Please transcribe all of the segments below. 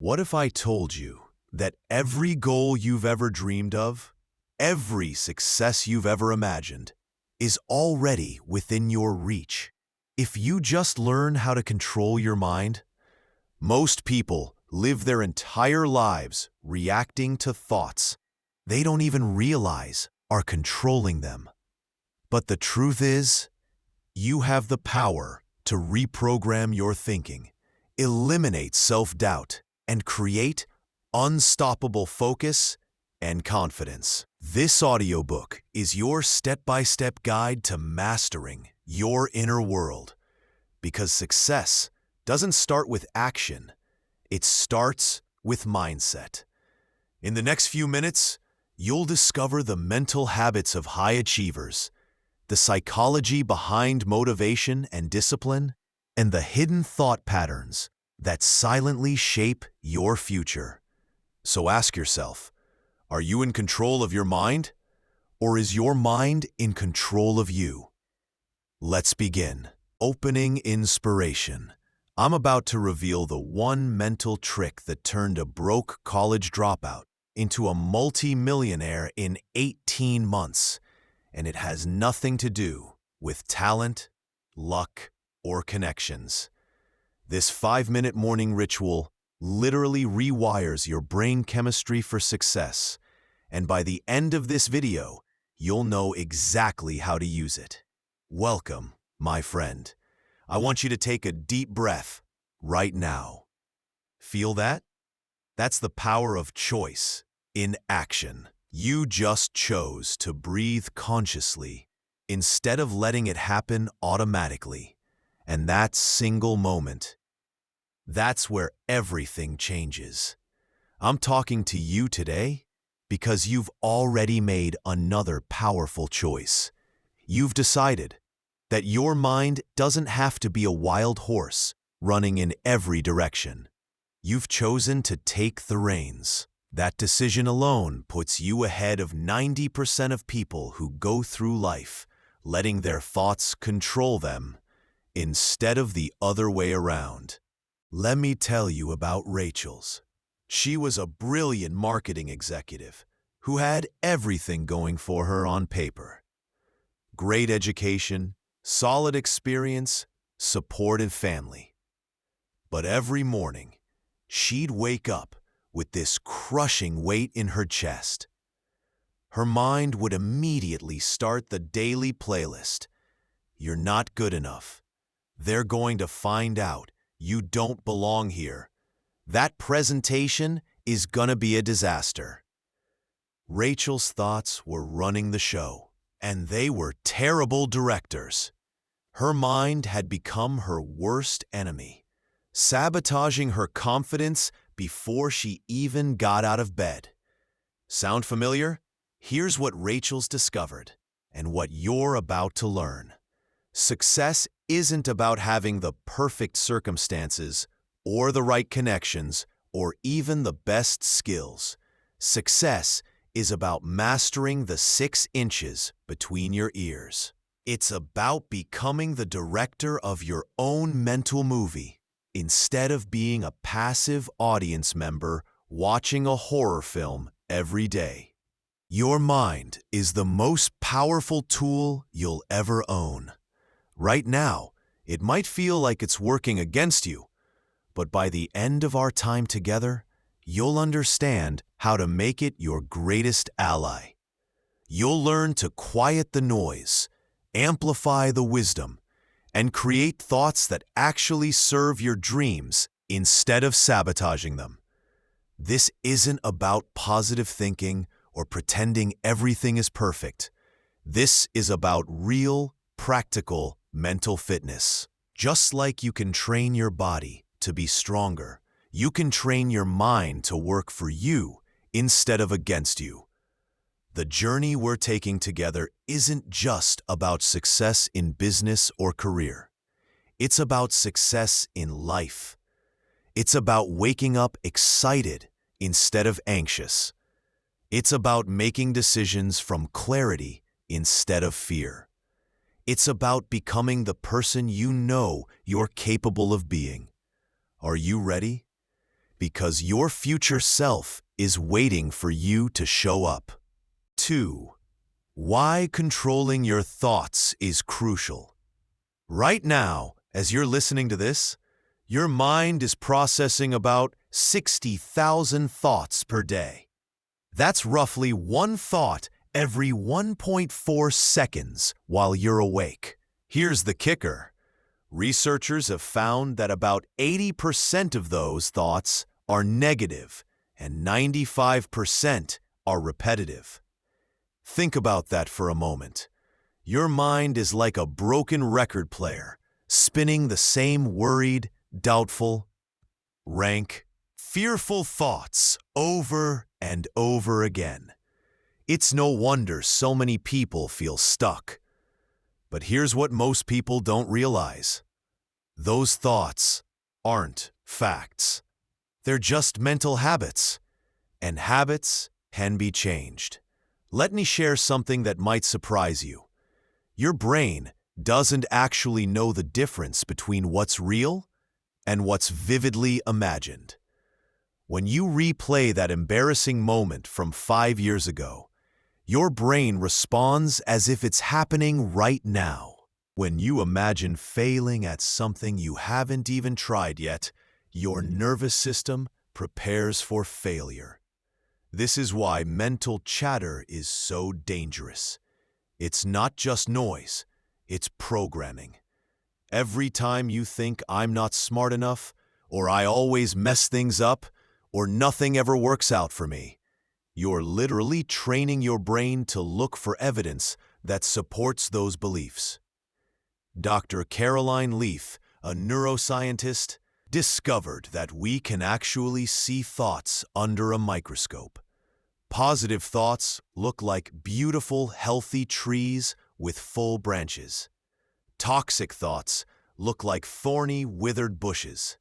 What if I told you that every goal you've ever dreamed of, every success you've ever imagined, is already within your reach? If you just learn how to control your mind, most people live their entire lives reacting to thoughts they don't even realize are controlling them. But the truth is, you have the power to reprogram your thinking, eliminate self-doubt, and create unstoppable focus and confidence. This audiobook is your step-by-step guide to mastering your inner world, because success doesn't start with action, it starts with mindset. In the next few minutes, you'll discover the mental habits of high achievers, the psychology behind motivation and discipline, and the hidden thought patterns that silently shape your future. So ask yourself, are you in control of your mind, or is your mind in control of you? Let's begin. Opening inspiration. I'm about to reveal the one mental trick that turned a broke college dropout into a multi-millionaire in 18 months, and it has nothing to do with talent, luck, or connections. This 5-minute morning ritual literally rewires your brain chemistry for success, and by the end of this video, you'll know exactly how to use it. Welcome, my friend. I want you to take a deep breath right now. Feel that? That's the power of choice in action. You just chose to breathe consciously instead of letting it happen automatically. And that single moment, that's where everything changes. I'm talking to you today because you've already made another powerful choice. You've decided that your mind doesn't have to be a wild horse running in every direction. You've chosen to take the reins. That decision alone puts you ahead of 90% of people who go through life letting their thoughts control them instead of the other way around. Let me tell you about Rachel's. She was a brilliant marketing executive who had everything going for her on paper. Great education, solid experience, supportive family. But every morning, she'd wake up with this crushing weight in her chest. Her mind would immediately start the daily playlist. You're not good enough. They're going to find out you don't belong here. That presentation is gonna be a disaster. Rachel's thoughts were running the show, and they were terrible directors. Her mind had become her worst enemy, sabotaging her confidence before she even got out of bed. Sound familiar? Here's what Rachel's discovered, and what you're about to learn. Success isn't about having the perfect circumstances, or the right connections, or even the best skills. Success is about mastering the 6 inches between your ears. It's about becoming the director of your own mental movie, instead of being a passive audience member watching a horror film every day. Your mind is the most powerful tool you'll ever own. Right now, it might feel like it's working against you, but by the end of our time together, you'll understand how to make it your greatest ally. You'll learn to quiet the noise, amplify the wisdom, and create thoughts that actually serve your dreams instead of sabotaging them. This isn't about positive thinking or pretending everything is perfect. This is about real, practical mental fitness. Just like you can train your body to be stronger, you can train your mind to work for you instead of against you. The journey we're taking together isn't just about success in business or career. It's about success in life. It's about waking up excited instead of anxious. It's about making decisions from clarity instead of fear. It's about becoming the person you know you're capable of being. Are you ready? because your future self is waiting for you to show up. 2. Why controlling your thoughts is crucial. Right now, as you're listening to this, your mind is processing about 60,000 thoughts per day. That's roughly one thought every 1.4 seconds while you're awake. Here's the kicker. Researchers have found that about 80% of those thoughts are negative and 95% are repetitive. Think about that for a moment. Your mind is like a broken record player, spinning the same worried, doubtful, rank, fearful thoughts over and over again. It's no wonder so many people feel stuck. But here's what most people don't realize. Those thoughts aren't facts. They're just mental habits, and habits can be changed. Let me share something that might surprise you. Your brain doesn't actually know the difference between what's real and what's vividly imagined. When you replay that embarrassing moment from 5 years ago, your brain responds as if it's happening right now. When you imagine failing at something you haven't even tried yet, your nervous system prepares for failure. This is why mental chatter is so dangerous. It's not just noise, it's programming. Every time you think I'm not smart enough, or I always mess things up, or nothing ever works out for me, you're literally training your brain to look for evidence that supports those beliefs. Dr. Caroline Leaf, a neuroscientist, discovered that we can actually see thoughts under a microscope. Positive thoughts look like beautiful, healthy trees with full branches. Toxic thoughts look like thorny, withered bushes.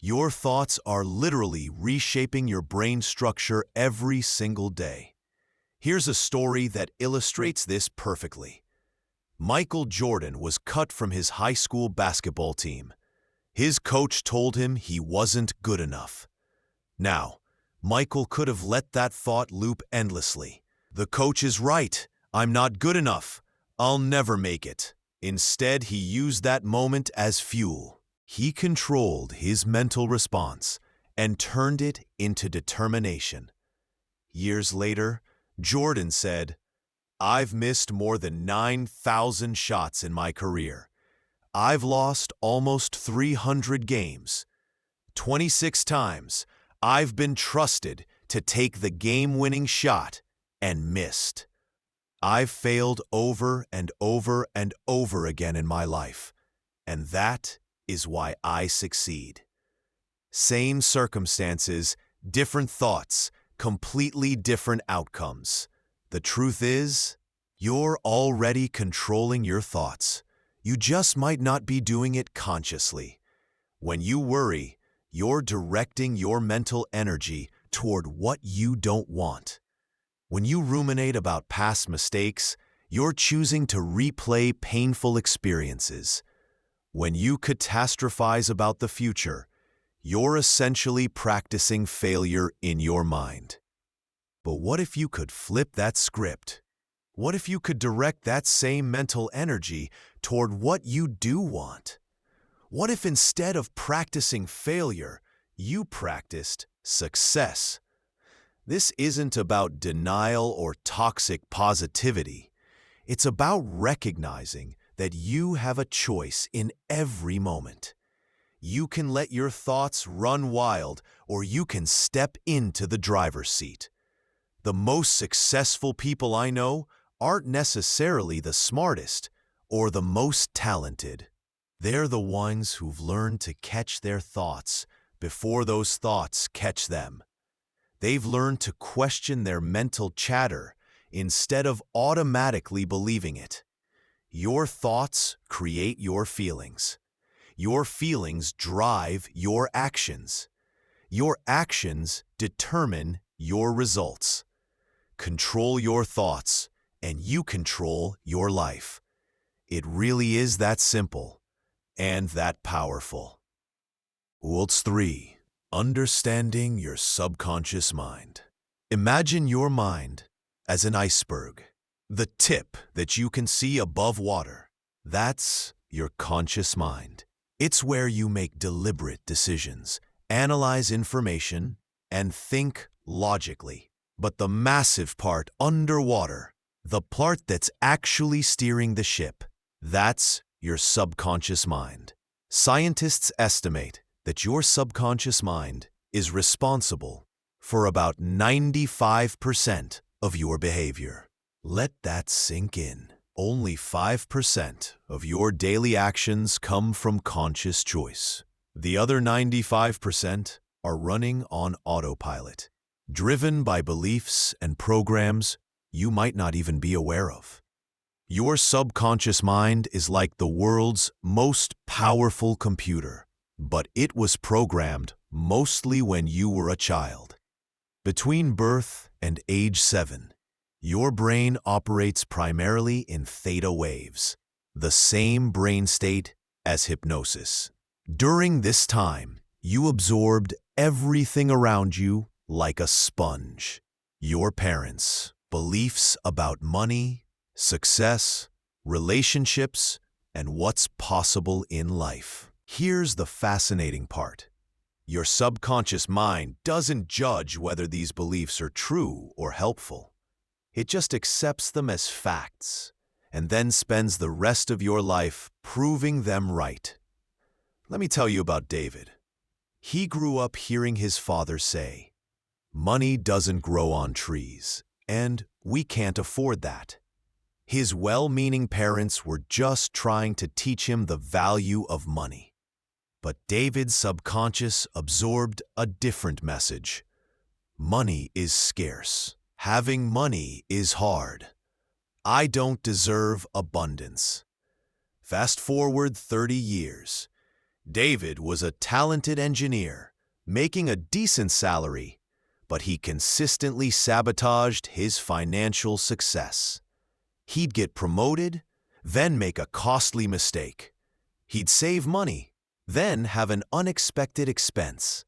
Your thoughts are literally reshaping your brain structure every single day. Here's a story that illustrates this perfectly. Michael Jordan was cut from his high school basketball team. His coach told him he wasn't good enough. Now, Michael could have let that thought loop endlessly. The coach is right. I'm not good enough. I'll never make it. Instead, he used that moment as fuel. He controlled his mental response and turned it into determination. Years later, Jordan said, "I've missed more than 9,000 shots in my career. I've lost almost 300 games. 26 times, I've been trusted to take the game-winning shot and missed. I've failed over and over and over again in my life, and that is why I succeed." Same circumstances, different thoughts, completely different outcomes. The truth is, you're already controlling your thoughts. You just might not be doing it consciously. When you worry, you're directing your mental energy toward what you don't want. When you ruminate about past mistakes, you're choosing to replay painful experiences. When you catastrophize about the future, you're essentially practicing failure in your mind. But what if you could flip that script? What if you could direct that same mental energy toward what you do want? What if instead of practicing failure, you practiced success? This isn't about denial or toxic positivity. It's about recognizing that you have a choice in every moment. You can let your thoughts run wild, or you can step into the driver's seat. The most successful people I know aren't necessarily the smartest or the most talented. They're the ones who've learned to catch their thoughts before those thoughts catch them. They've learned to question their mental chatter instead of automatically believing it. Your thoughts create your feelings. Your feelings drive your actions. Your actions determine your results. Control your thoughts, and you control your life. It really is that simple and that powerful. 3. Understanding your subconscious mind. Imagine your mind as an iceberg. The tip that you can see above water, that's your conscious mind. It's where you make deliberate decisions, analyze information, and think logically. But the massive part underwater, the part that's actually steering the ship, that's your subconscious mind. Scientists estimate that your subconscious mind is responsible for about 95% of your behavior. Let that sink in. Only 5% of your daily actions come from conscious choice. The other 95% are running on autopilot, driven by beliefs and programs you might not even be aware of. Your subconscious mind is like the world's most powerful computer, but it was programmed mostly when you were a child. Between birth and age 7, your brain operates primarily in theta waves, the same brain state as hypnosis. During this time, you absorbed everything around you like a sponge. Your parents, beliefs about money, success, relationships, and what's possible in life. Here's the fascinating part. Your subconscious mind doesn't judge whether these beliefs are true or helpful. It just accepts them as facts and then spends the rest of your life proving them right. Let me tell you about David. He grew up hearing his father say, "Money doesn't grow on trees, and we can't afford that." His well-meaning parents were just trying to teach him the value of money. But David's subconscious absorbed a different message. Money is scarce. Having money is hard. I don't deserve abundance. Fast forward 30 years. David was a talented engineer, making a decent salary, but he consistently sabotaged his financial success. He'd get promoted, then make a costly mistake. He'd save money, then have an unexpected expense.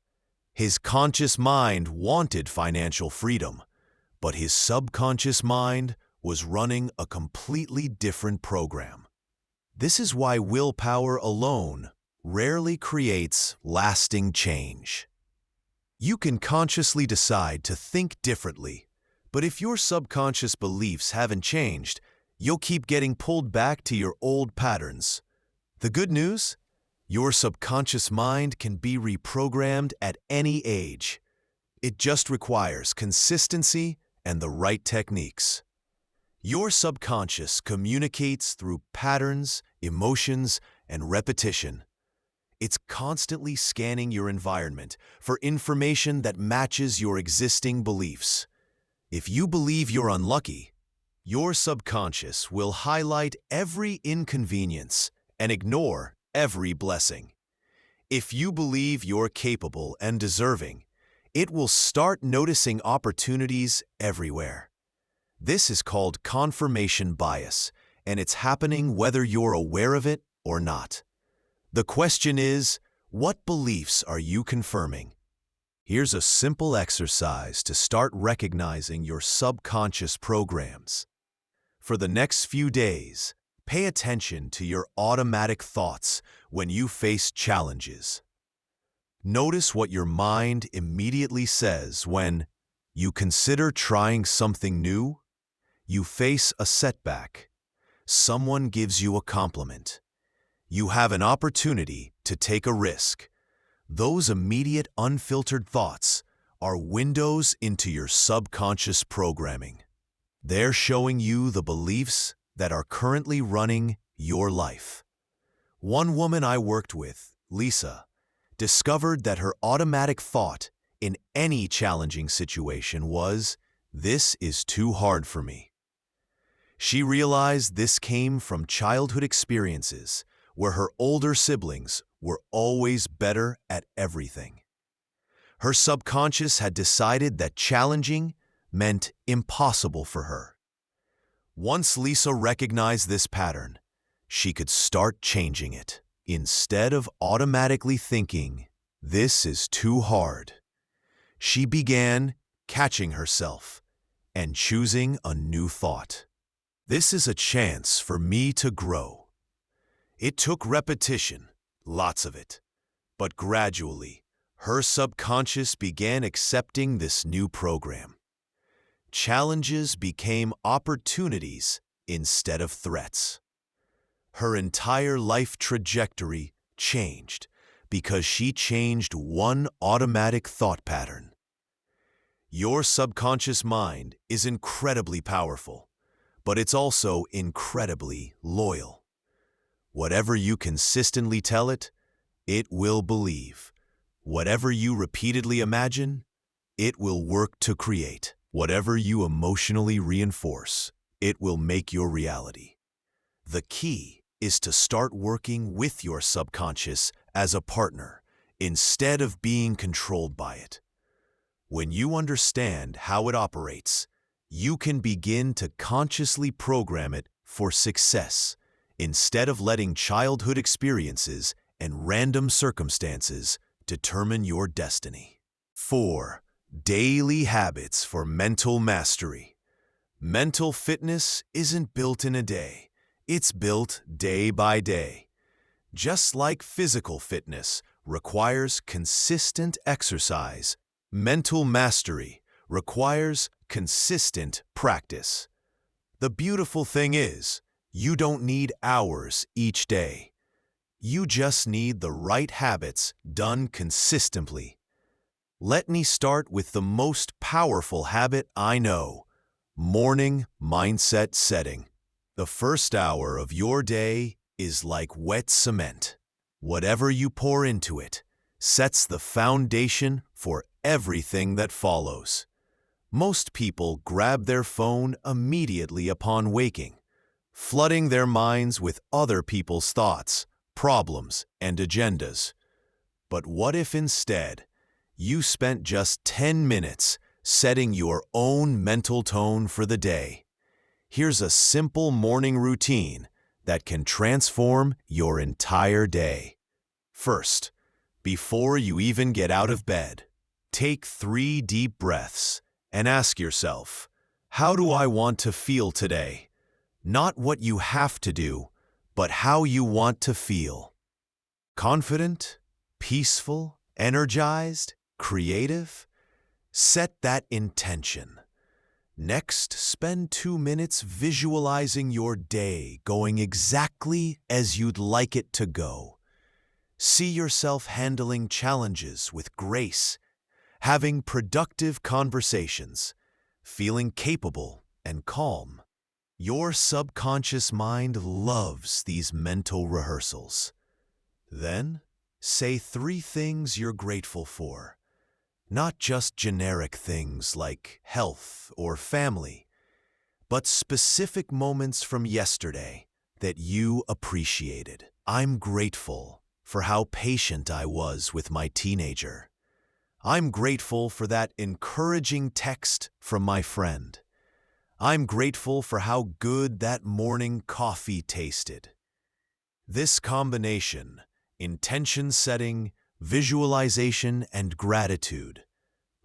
His conscious mind wanted financial freedom, but his subconscious mind was running a completely different program. This is why willpower alone rarely creates lasting change. You can consciously decide to think differently, but if your subconscious beliefs haven't changed, you'll keep getting pulled back to your old patterns. The good news? Your subconscious mind can be reprogrammed at any age. It just requires consistency and the right techniques. Your subconscious communicates through patterns, emotions, and repetition. It's constantly scanning your environment for information that matches your existing beliefs. If you believe you're unlucky, your subconscious will highlight every inconvenience and ignore every blessing. If you believe you're capable and deserving, it will start noticing opportunities everywhere. This is called confirmation bias, and it's happening whether you're aware of it or not. The question is, what beliefs are you confirming? Here's a simple exercise to start recognizing your subconscious programs. For the next few days, pay attention to your automatic thoughts when you face challenges. Notice what your mind immediately says when you consider trying something new, you face a setback, someone gives you a compliment, you have an opportunity to take a risk. Those immediate unfiltered thoughts are windows into your subconscious programming. They're showing you the beliefs that are currently running your life. One woman I worked with, Lisa, discovered that her automatic thought in any challenging situation was, "This is too hard for me." She realized this came from childhood experiences where her older siblings were always better at everything. Her subconscious had decided that challenging meant impossible for her. Once Lisa recognized this pattern, she could start changing it. Instead of automatically thinking, This is too hard. She began catching herself and choosing a new thought. This is a chance for me to grow. It took repetition, lots of it, but gradually, her subconscious began accepting this new program. Challenges became opportunities instead of threats. Her entire life trajectory changed because she changed one automatic thought pattern. Your subconscious mind is incredibly powerful, but it's also incredibly loyal. Whatever you consistently tell it, it will believe. Whatever you repeatedly imagine, it will work to create. Whatever you emotionally reinforce, it will make your reality. The key is to start working with your subconscious as a partner instead of being controlled by it. When you understand how it operates, you can begin to consciously program it for success instead of letting childhood experiences and random circumstances determine your destiny. 4. Daily habits for mental mastery. Mental fitness isn't built in a day. It's built day by day. Just like physical fitness requires consistent exercise, mental mastery requires consistent practice. The beautiful thing is, you don't need hours each day. You just need the right habits done consistently. Let me start with the most powerful habit I know: morning mindset setting. The first hour of your day is like wet cement. Whatever you pour into it sets the foundation for everything that follows. Most people grab their phone immediately upon waking, flooding their minds with other people's thoughts, problems, and agendas. But what if instead you spent just 10 minutes setting your own mental tone for the day? Here's a simple morning routine that can transform your entire day. First, before you even get out of bed, take 3 deep breaths and ask yourself, how do I want to feel today? Not what you have to do, but how you want to feel. Confident, peaceful, energized, creative? Set that intention. Next, spend 2 minutes visualizing your day going exactly as you'd like it to go. See yourself handling challenges with grace, having productive conversations, feeling capable and calm. Your subconscious mind loves these mental rehearsals. Then, say 3 things you're grateful for. Not just generic things like health or family, but specific moments from yesterday that you appreciated. I'm grateful for how patient I was with my teenager. I'm grateful for that encouraging text from my friend. I'm grateful for how good that morning coffee tasted. This combination, intention setting, visualization, and gratitude,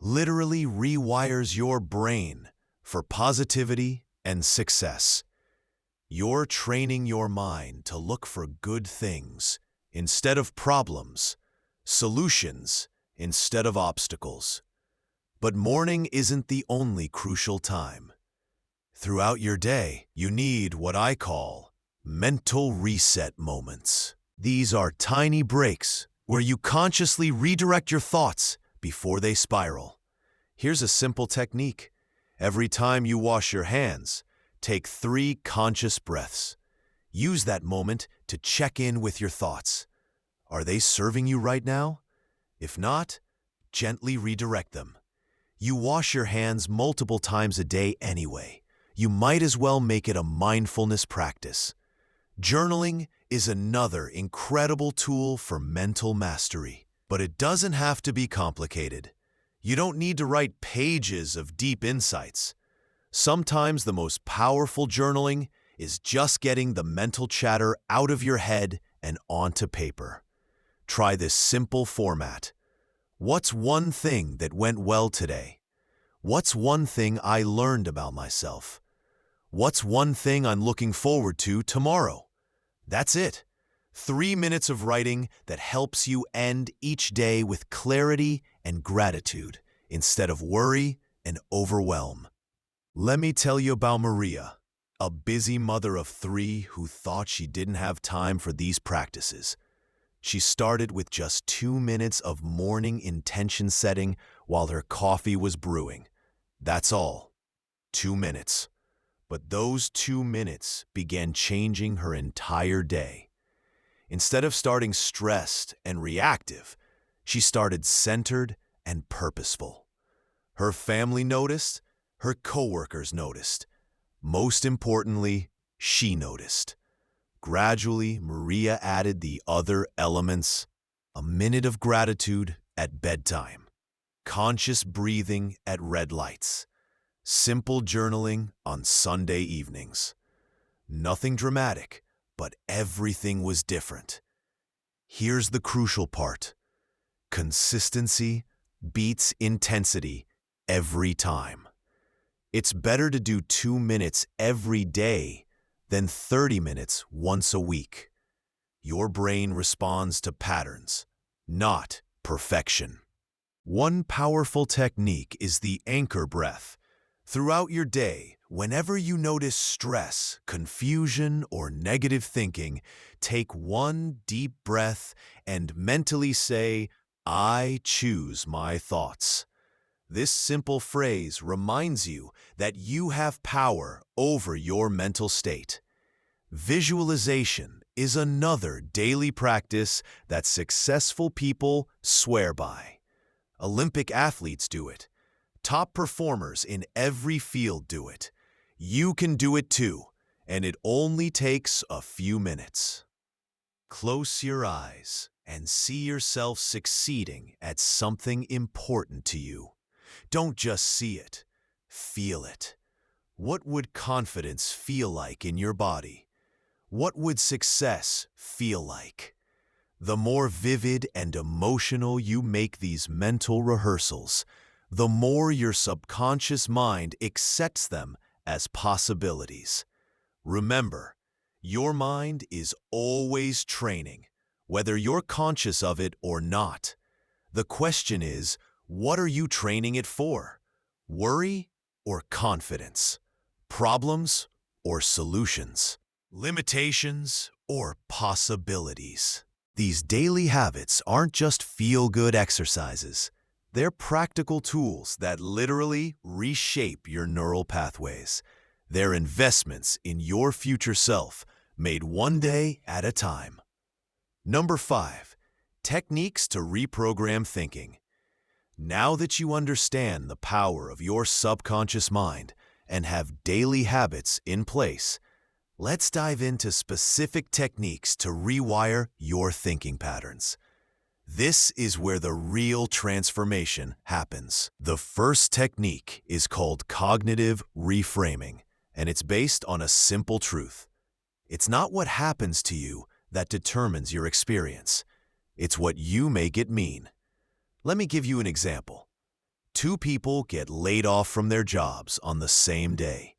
literally rewires your brain for positivity and success. You're training your mind to look for good things instead of problems, solutions instead of obstacles. But morning isn't the only crucial time. Throughout your day, you need what I call mental reset moments. These are tiny breaks where you consciously redirect your thoughts before they spiral. Here's a simple technique. Every time you wash your hands, take 3 conscious breaths. Use that moment to check in with your thoughts. Are they serving you right now? If not, gently redirect them. You wash your hands multiple times a day anyway. You might as well make it a mindfulness practice. Journaling is another incredible tool for mental mastery, but it doesn't have to be complicated. You don't need to write pages of deep insights. Sometimes the most powerful journaling is just getting the mental chatter out of your head and onto paper. Try this simple format. What's one thing that went well today? What's one thing I learned about myself? What's one thing I'm looking forward to tomorrow? That's it. 3 minutes of writing that helps you end each day with clarity and gratitude instead of worry and overwhelm. Let me tell you about Maria, a busy mother of 3 who thought she didn't have time for these practices. She started with just 2 minutes of morning intention setting while her coffee was brewing. That's all. 2 minutes. But those 2 minutes began changing her entire day. Instead of starting stressed and reactive, she started centered and purposeful. Her family noticed, her coworkers noticed. Most importantly, she noticed. Gradually, Maria added the other elements: a minute of gratitude at bedtime, conscious breathing at red lights, simple journaling on Sunday evenings. Nothing dramatic, but everything was different. Here's the crucial part. Consistency beats intensity every time. It's better to do 2 minutes every day than 30 minutes once a week. Your brain responds to patterns, not perfection. One powerful technique is the anchor breath. Throughout your day, whenever you notice stress, confusion, or negative thinking, take one deep breath and mentally say, "I choose my thoughts." This simple phrase reminds you that you have power over your mental state. Visualization is another daily practice that successful people swear by. Olympic athletes do it. Top performers in every field do it. You can do it too, and it only takes a few minutes. Close your eyes and see yourself succeeding at something important to you. Don't just see it, feel it. What would confidence feel like in your body? What would success feel like? The more vivid and emotional you make these mental rehearsals, the more your subconscious mind accepts them as possibilities. Remember, your mind is always training, whether you're conscious of it or not. The question is, what are you training it for? Worry or confidence? Problems or solutions? Limitations or possibilities? These daily habits aren't just feel-good exercises. They're practical tools that literally reshape your neural pathways. They're investments in your future self, made one day at a time. Number 5, techniques to reprogram thinking. Now that you understand the power of your subconscious mind and have daily habits in place, let's dive into specific techniques to rewire your thinking patterns. This is where the real transformation happens. The first technique is called cognitive reframing, and it's based on a simple truth. It's not what happens to you that determines your experience. It's what you make it mean. Let me give you an example. 2 people get laid off from their jobs on the same day.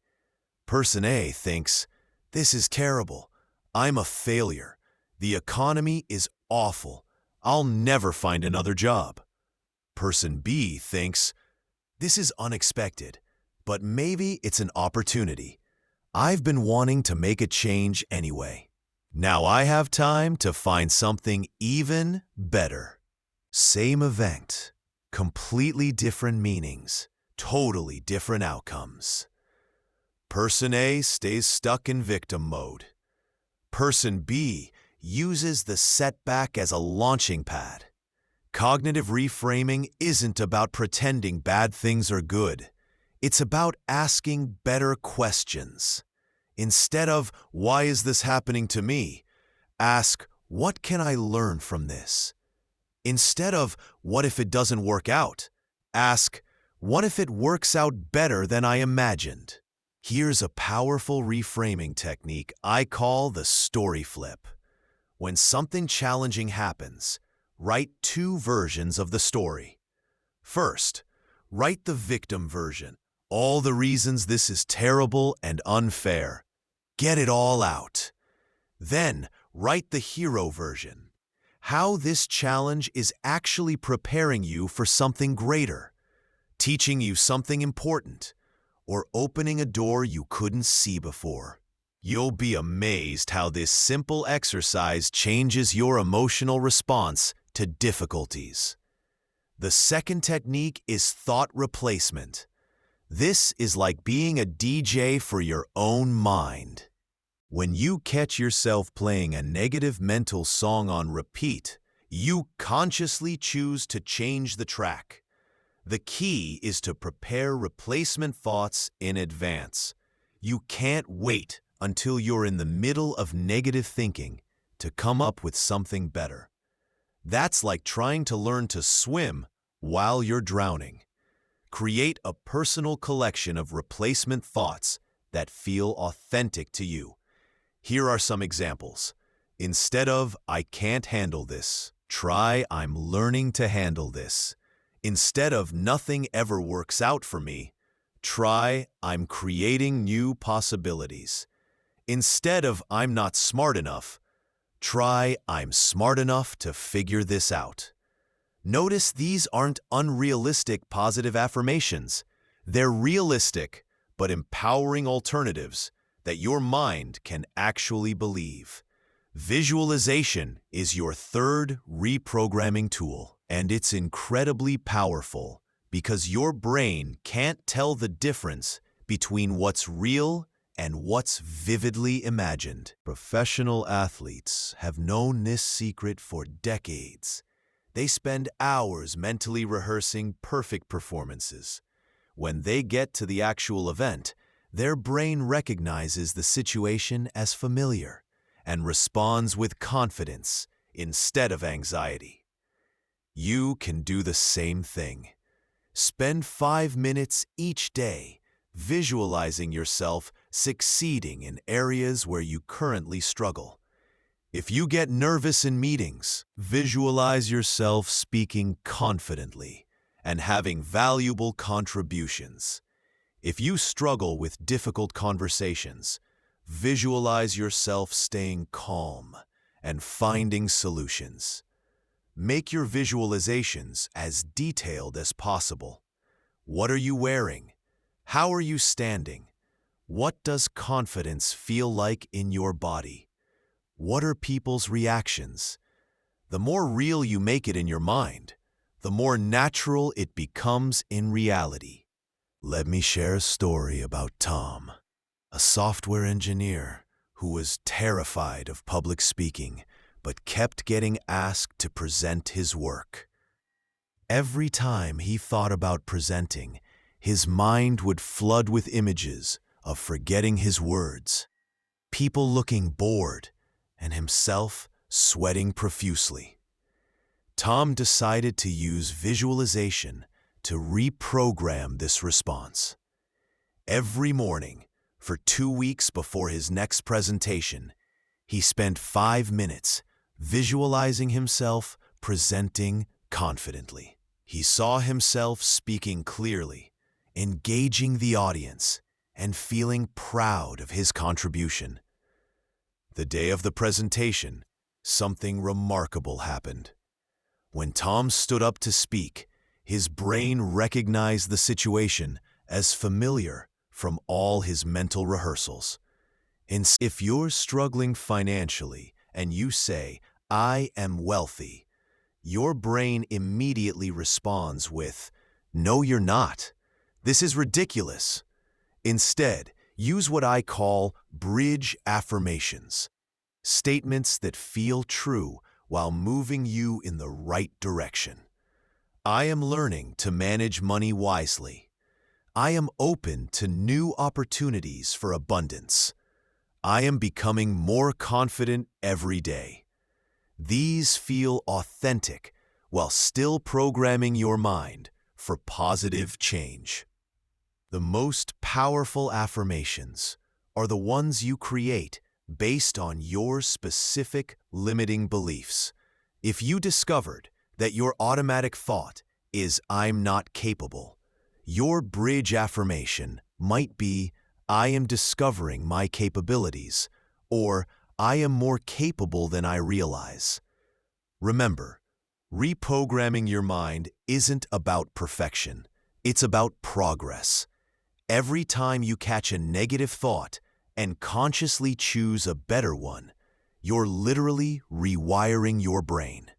Person A thinks, "This is terrible. I'm a failure. The economy is awful. I'll never find another job." Person B thinks, "This is unexpected, but maybe it's an opportunity. I've been wanting to make a change anyway. Now I have time to find something even better." Same event, completely different meanings, totally different outcomes. Person A stays stuck in victim mode. Person B uses the setback as a launching pad. Cognitive reframing isn't about pretending bad things are good. It's about asking better questions. Instead of, "Why is this happening to me?" ask, "What can I learn from this?" Instead of, "What if it doesn't work out?" ask, "What if it works out better than I imagined?" Here's a powerful reframing technique I call the story flip. When something challenging happens, write two versions of the story. First, write the victim version. All the reasons this is terrible and unfair. Get it all out. Then, write the hero version. How this challenge is actually preparing you for something greater, teaching you something important, or opening a door you couldn't see before. You'll be amazed how this simple exercise changes your emotional response to difficulties. The second technique is thought replacement. This is like being a DJ for your own mind. When you catch yourself playing a negative mental song on repeat, you consciously choose to change the track. The key is to prepare replacement thoughts in advance. You can't wait until you're in the middle of negative thinking to come up with something better. That's like trying to learn to swim while you're drowning. Create a personal collection of replacement thoughts that feel authentic to you. Here are some examples. Instead of "I can't handle this," try "I'm learning to handle this." Instead of "nothing ever works out for me," try "I'm creating new possibilities." Instead of "I'm not smart enough," try "I'm smart enough to figure this out." Notice these aren't unrealistic positive affirmations. They're realistic but empowering alternatives that your mind can actually believe. Visualization is your third reprogramming tool, and it's incredibly powerful because your brain can't tell the difference between what's real and what's vividly imagined. Professional athletes have known this secret for decades. They spend hours mentally rehearsing perfect performances. When they get to the actual event, their brain recognizes the situation as familiar and responds with confidence instead of anxiety. You can do the same thing. Spend 5 minutes each day visualizing yourself succeeding in areas where you currently struggle. If you get nervous in meetings, visualize yourself speaking confidently and having valuable contributions. If you struggle with difficult conversations, visualize yourself staying calm and finding solutions. Make your visualizations as detailed as possible. What are you wearing? How are you standing? What does confidence feel like in your body? What are people's reactions? The more real you make it in your mind, the more natural it becomes in reality. Let me share a story about Tom, a software engineer who was terrified of public speaking but kept getting asked to present his work. Every time he thought about presenting, his mind would flood with images of forgetting his words, people looking bored, and himself sweating profusely. Tom decided to use visualization to reprogram this response. Every morning, for 2 weeks before his next presentation, he spent 5 minutes visualizing himself presenting confidently. He saw himself speaking clearly, engaging the audience, and feeling proud of his contribution. The day of the presentation, something remarkable happened. When Tom stood up to speak, his brain recognized the situation as familiar from all his mental rehearsals. If you're struggling financially and you say, "I am wealthy," your brain immediately responds with, "No, you're not. This is ridiculous." Instead, use what I call bridge affirmations, statements that feel true while moving you in the right direction. I am learning to manage money wisely. I am open to new opportunities for abundance. I am becoming more confident every day. These feel authentic while still programming your mind for positive change. The most powerful affirmations are the ones you create based on your specific limiting beliefs If you discovered that your automatic thought is "I'm not capable," your bridge affirmation might be "I am discovering my capabilities," or "I am more capable than I realize." Remember, reprogramming your mind isn't about perfection. It's about progress. Every time you catch a negative thought and consciously choose a better one, you're literally rewiring your brain.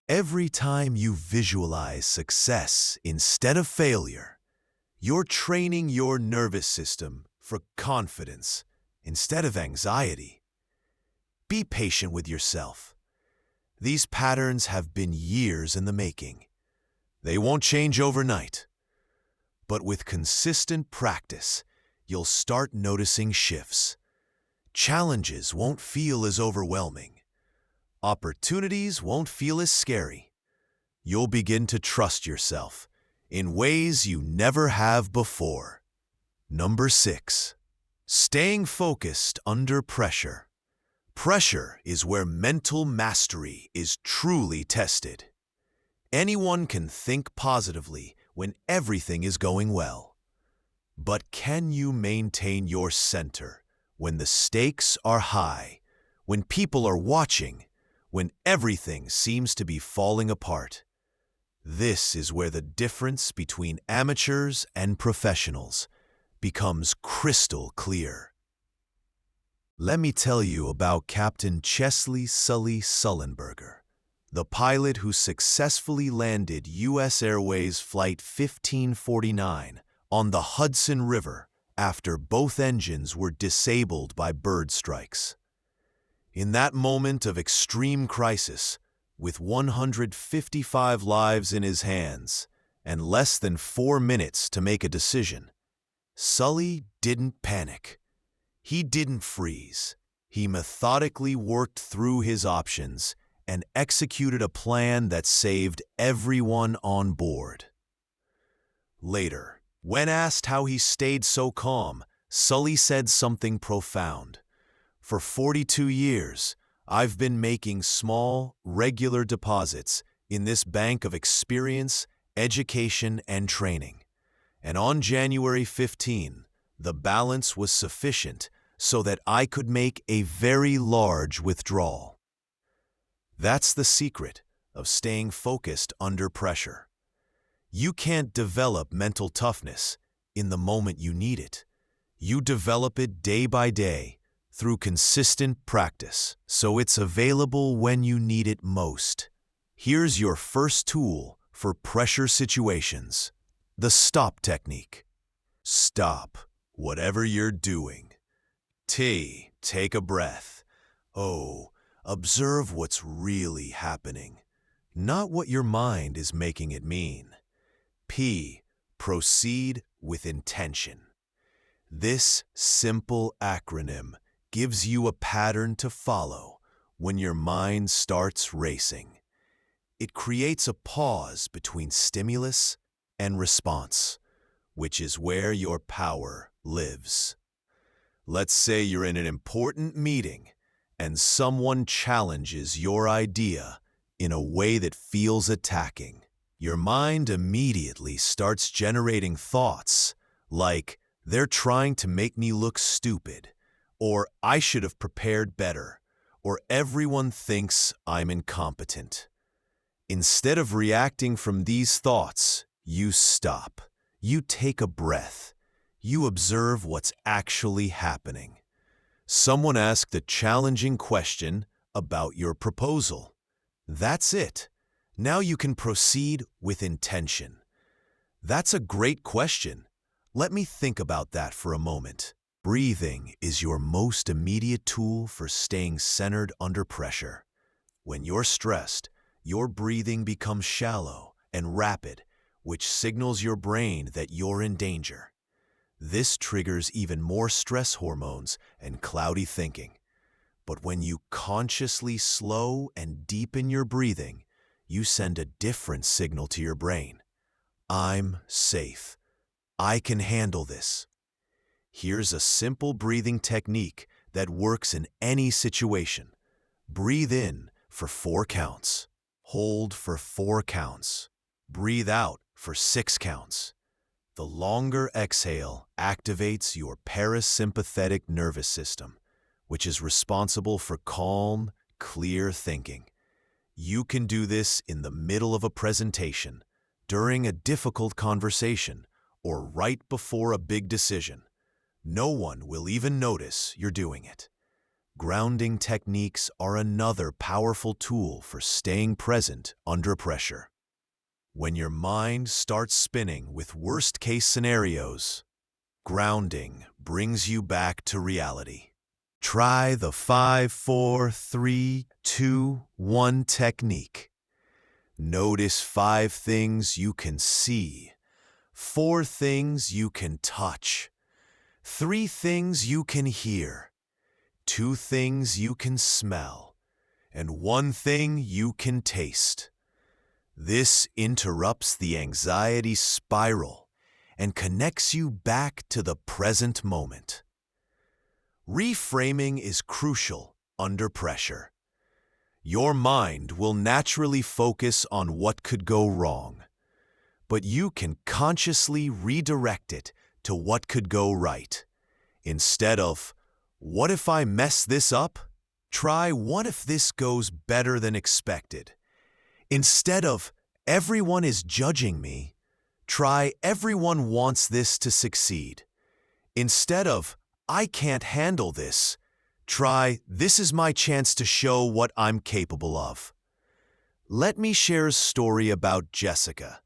Every time you visualize success instead of failure, you're training your nervous system for confidence instead of anxiety. Be patient with yourself. These patterns have been years in the making. They won't change overnight. But with consistent practice, you'll start noticing shifts. Challenges won't feel as overwhelming. Opportunities won't feel as scary. You'll begin to trust yourself in ways you never have before. Number 6. Staying focused under pressure. Pressure is where mental mastery is truly tested. Anyone can think positively when everything is going well. But can you maintain your center when the stakes are high, when people are watching, when everything seems to be falling apart? This is where the difference between amateurs and professionals becomes crystal clear. Let me tell you about Captain Chesley "Sully" Sullenberger, the pilot who successfully landed U.S. Airways Flight 1549 on the Hudson River after both engines were disabled by bird strikes. In that moment of extreme crisis, with 155 lives in his hands and less than 4 minutes to make a decision, Sully didn't panic. He didn't freeze. He methodically worked through his options and executed a plan that saved everyone on board. Later, when asked how he stayed so calm, Sully said something profound. "For 42 years, I've been making small, regular deposits in this bank of experience, education, and training. And on January 15, the balance was sufficient so that I could make a very large withdrawal." That's the secret of staying focused under pressure. You can't develop mental toughness in the moment you need it. You develop it day by day through consistent practice, so it's available when you need it most. Here's your first tool for pressure situations: the stop technique. Stop whatever you're doing. Take a breath. Observe what's really happening, not what your mind is making it mean. Proceed with intention. This simple acronym gives you a pattern to follow when your mind starts racing. It creates a pause between stimulus and response, which is where your power lives. Let's say you're in an important meeting and someone challenges your idea in a way that feels attacking. Your mind immediately starts generating thoughts like, "They're trying to make me look stupid," or "I should have prepared better," or "Everyone thinks I'm incompetent." Instead of reacting from these thoughts, you stop. You take a breath. You observe what's actually happening. Someone asked a challenging question about your proposal. That's it. Now you can proceed with intention. "That's a great question. Let me think about that for a moment." Breathing is your most immediate tool for staying centered under pressure. When you're stressed, your breathing becomes shallow and rapid, which signals your brain that you're in danger. This triggers even more stress hormones and cloudy thinking. But when you consciously slow and deepen your breathing, you send a different signal to your brain. "I'm safe. I can handle this." Here's a simple breathing technique that works in any situation. Breathe in for 4 counts. Hold for 4 counts. Breathe out for 6 counts. The longer exhale activates your parasympathetic nervous system, which is responsible for calm, clear thinking. You can do this in the middle of a presentation, during a difficult conversation, or right before a big decision. No one will even notice you're doing it. Grounding techniques are another powerful tool for staying present under pressure. When your mind starts spinning with worst-case scenarios, grounding brings you back to reality. Try the 5, 4, 3, 2, 1 technique. Notice 5 things you can see, 4 things you can touch, 3 things you can hear, 2 things you can smell, and 1 thing you can taste. This interrupts the anxiety spiral and connects you back to the present moment. Reframing is crucial under pressure. Your mind will naturally focus on what could go wrong, but you can consciously redirect it to what could go right. Instead of, "What if I mess this up?" Try, "What if this goes better than expected?" Instead of, "Everyone is judging me," try, "Everyone wants this to succeed." Instead of, "I can't handle this," try, "This is my chance to show what I'm capable of." Let me share a story about Jessica,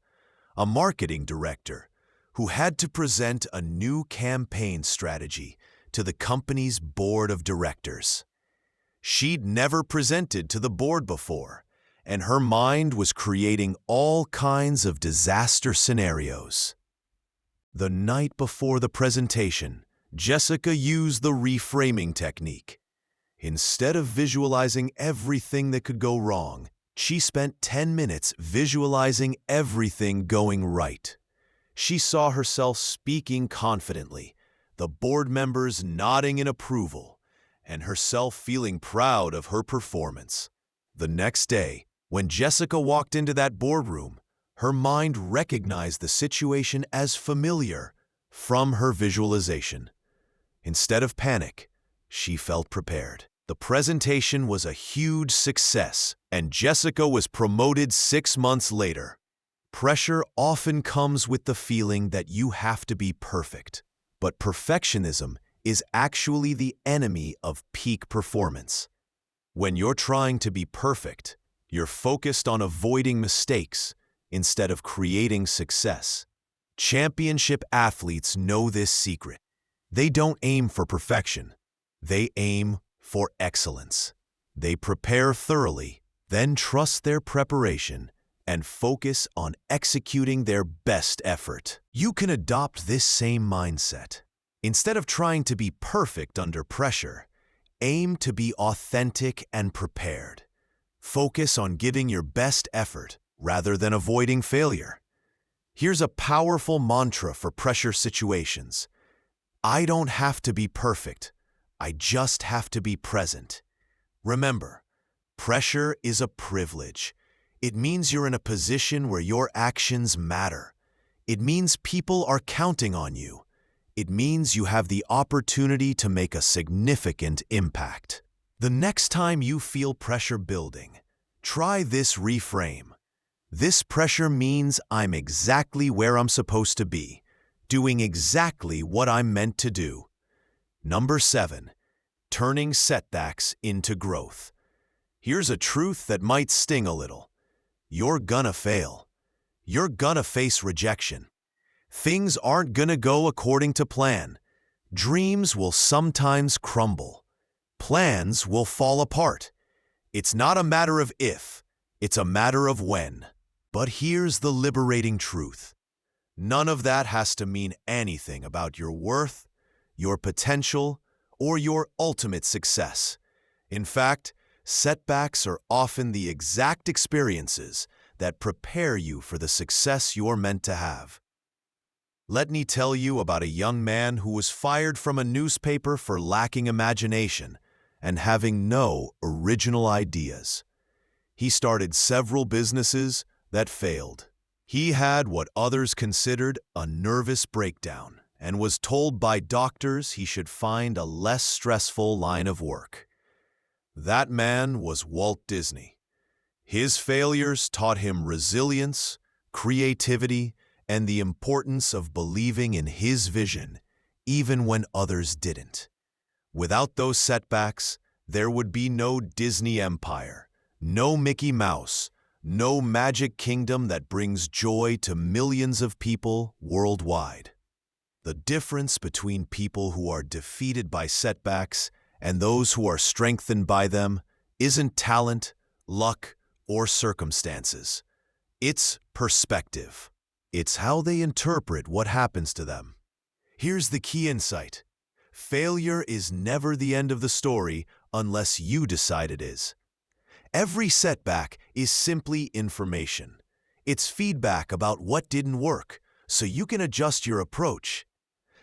a marketing director who had to present a new campaign strategy to the company's board of directors. She'd never presented to the board before, and her mind was creating all kinds of disaster scenarios. The night before the presentation, Jessica used the reframing technique. Instead of visualizing everything that could go wrong, she spent 10 minutes visualizing everything going right. She saw herself speaking confidently, the board members nodding in approval, and herself feeling proud of her performance. The next day, when Jessica walked into that boardroom, her mind recognized the situation as familiar from her visualization. Instead of panic, she felt prepared. The presentation was a huge success, and Jessica was promoted 6 months later. Pressure often comes with the feeling that you have to be perfect, but perfectionism is actually the enemy of peak performance. When you're trying to be perfect, you're focused on avoiding mistakes instead of creating success. Championship athletes know this secret. They don't aim for perfection. They aim for excellence. They prepare thoroughly, then trust their preparation and focus on executing their best effort. You can adopt this same mindset. Instead of trying to be perfect under pressure, aim to be authentic and prepared. Focus on giving your best effort rather than avoiding failure. Here's a powerful mantra for pressure situations. I don't have to be perfect. I just have to be present. Remember, pressure is a privilege. It means you're in a position where your actions matter. It means people are counting on you. It means you have the opportunity to make a significant impact. The next time you feel pressure building, try this reframe. This pressure means I'm exactly where I'm supposed to be, doing exactly what I'm meant to do. Number 7, turning setbacks into growth. Here's a truth that might sting a little. You're gonna fail. You're gonna face rejection. Things aren't gonna go according to plan. Dreams will sometimes crumble. Plans will fall apart. It's not a matter of if, it's a matter of when. But here's the liberating truth. None of that has to mean anything about your worth, your potential, or your ultimate success. In fact, setbacks are often the exact experiences that prepare you for the success you're meant to have. Let me tell you about a young man who was fired from a newspaper for lacking imagination and having no original ideas. He started several businesses that failed. He had what others considered a nervous breakdown and was told by doctors he should find a less stressful line of work. That man was Walt Disney. His failures taught him resilience, creativity, and the importance of believing in his vision, even when others didn't. Without those setbacks, there would be no Disney empire, no Mickey Mouse, no Magic Kingdom that brings joy to millions of people worldwide. The difference between people who are defeated by setbacks and those who are strengthened by them isn't talent, luck, or circumstances. It's perspective. It's how they interpret what happens to them. Here's the key insight. Failure is never the end of the story unless you decide it is. Every setback is simply information. It's feedback about what didn't work, so you can adjust your approach.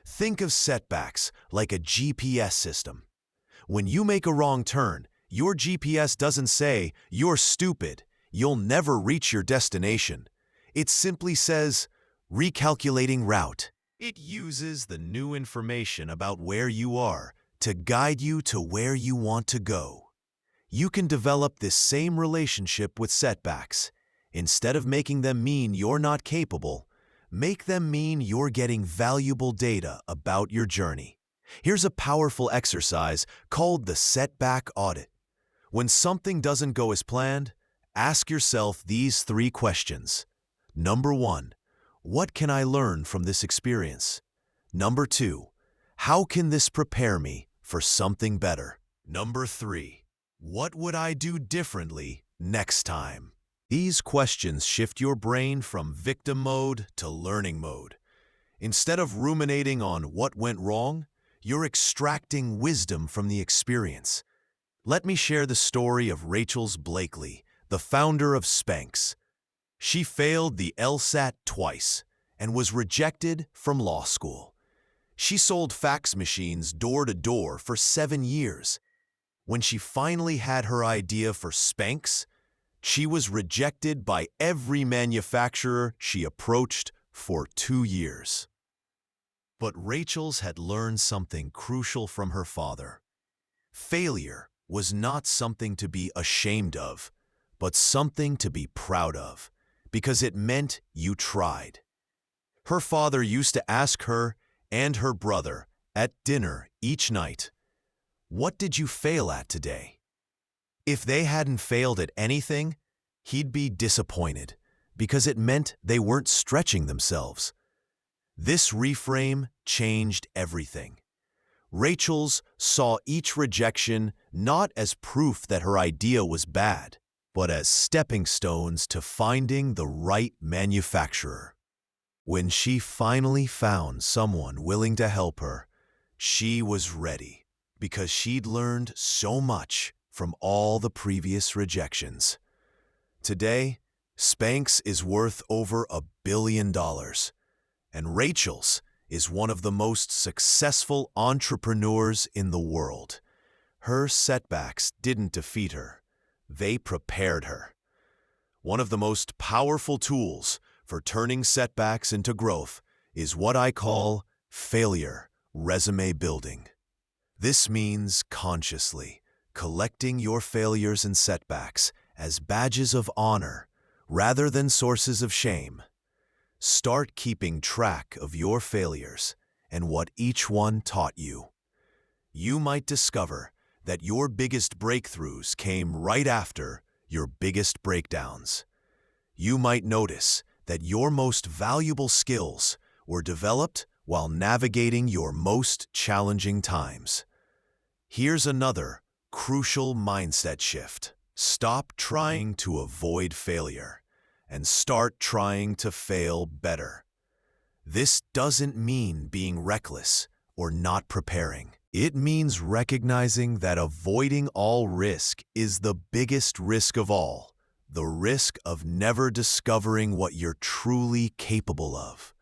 Think of setbacks like a GPS system. When you make a wrong turn, your GPS doesn't say, "You're stupid, you'll never reach your destination." It simply says, "Recalculating route." It uses the new information about where you are to guide you to where you want to go. You can develop this same relationship with setbacks. Instead of making them mean you're not capable, make them mean you're getting valuable data about your journey. Here's a powerful exercise called the setback audit. When something doesn't go as planned, ask yourself these 3 questions. Number 1, what can I learn from this experience? Number 2, how can this prepare me for something better? Number 3, what would I do differently next time? These questions shift your brain from victim mode to learning mode. Instead of ruminating on what went wrong, you're extracting wisdom from the experience. Let me share the story of Rachel Blakely, the founder of Spanx. She failed the LSAT twice and was rejected from law school. She sold fax machines door to door for 7 years. When she finally had her idea for Spanx, she was rejected by every manufacturer she approached for 2 years. But Rachel's had learned something crucial from her father. Failure was not something to be ashamed of, but something to be proud of, because it meant you tried. Her father used to ask her and her brother at dinner each night, "What did you fail at today?" If they hadn't failed at anything, he'd be disappointed, because it meant they weren't stretching themselves. This reframe changed everything. Rachel's saw each rejection not as proof that her idea was bad, but as stepping stones to finding the right manufacturer. When she finally found someone willing to help her, she was ready, because she'd learned so much from all the previous rejections. Today, Spanx is worth over $1 billion, and Rachel's is one of the most successful entrepreneurs in the world. Her setbacks didn't defeat her. They prepared her. One of the most powerful tools for turning setbacks into growth is what I call failure resume building. This means consciously collecting your failures and setbacks as badges of honor rather than sources of shame. Start keeping track of your failures and what each one taught you. You might discover that your biggest breakthroughs came right after your biggest breakdowns. You might notice that your most valuable skills were developed while navigating your most challenging times. Here's another crucial mindset shift. Stop trying to avoid failure and start trying to fail better. This doesn't mean being reckless or not preparing. It means recognizing that avoiding all risk is the biggest risk of all, the risk of never discovering what you're truly capable of.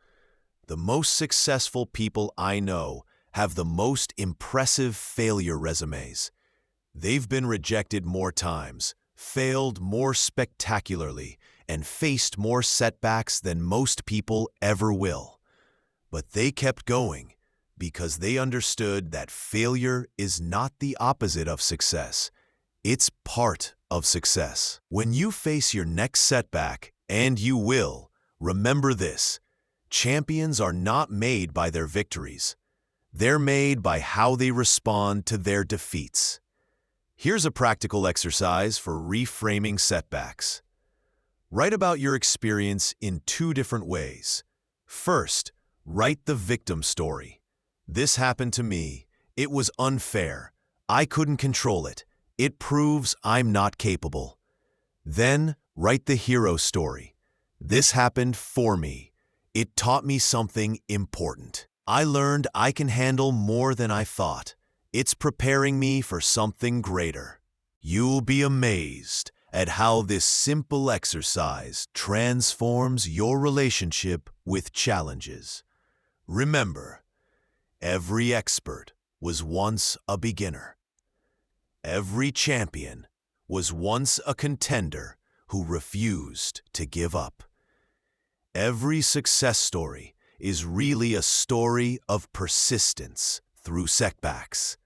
The most successful people I know have the most impressive failure resumes. They've been rejected more times, failed more spectacularly, and faced more setbacks than most people ever will. But they kept going because they understood that failure is not the opposite of success. It's part of success. When you face your next setback, and you will, remember this: champions are not made by their victories. They're made by how they respond to their defeats. Here's a practical exercise for reframing setbacks. Write about your experience in two different ways. First, write the victim story. This happened to me. It was unfair. I couldn't control it. It proves I'm not capable. Then, write the hero story. This happened for me. It taught me something important. I learned I can handle more than I thought. It's preparing me for something greater. You'll be amazed at how this simple exercise transforms your relationship with challenges. Remember, every expert was once a beginner. Every champion was once a contender who refused to give up. Every success story is really a story of persistence through setbacks.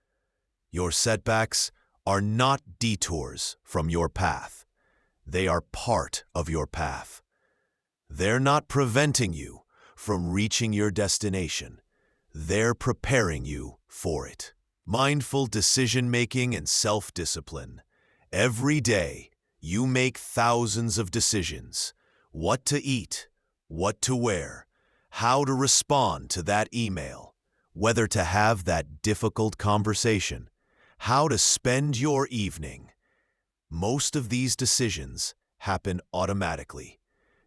Your setbacks are not detours from your path. They are part of your path. They're not preventing you from reaching your destination. They're preparing you for it. Mindful decision-making and self-discipline. Every day, you make thousands of decisions: what to eat, what to wear, how to respond to that email, whether to have that difficult conversation, how to spend your evening. Most of these decisions happen automatically,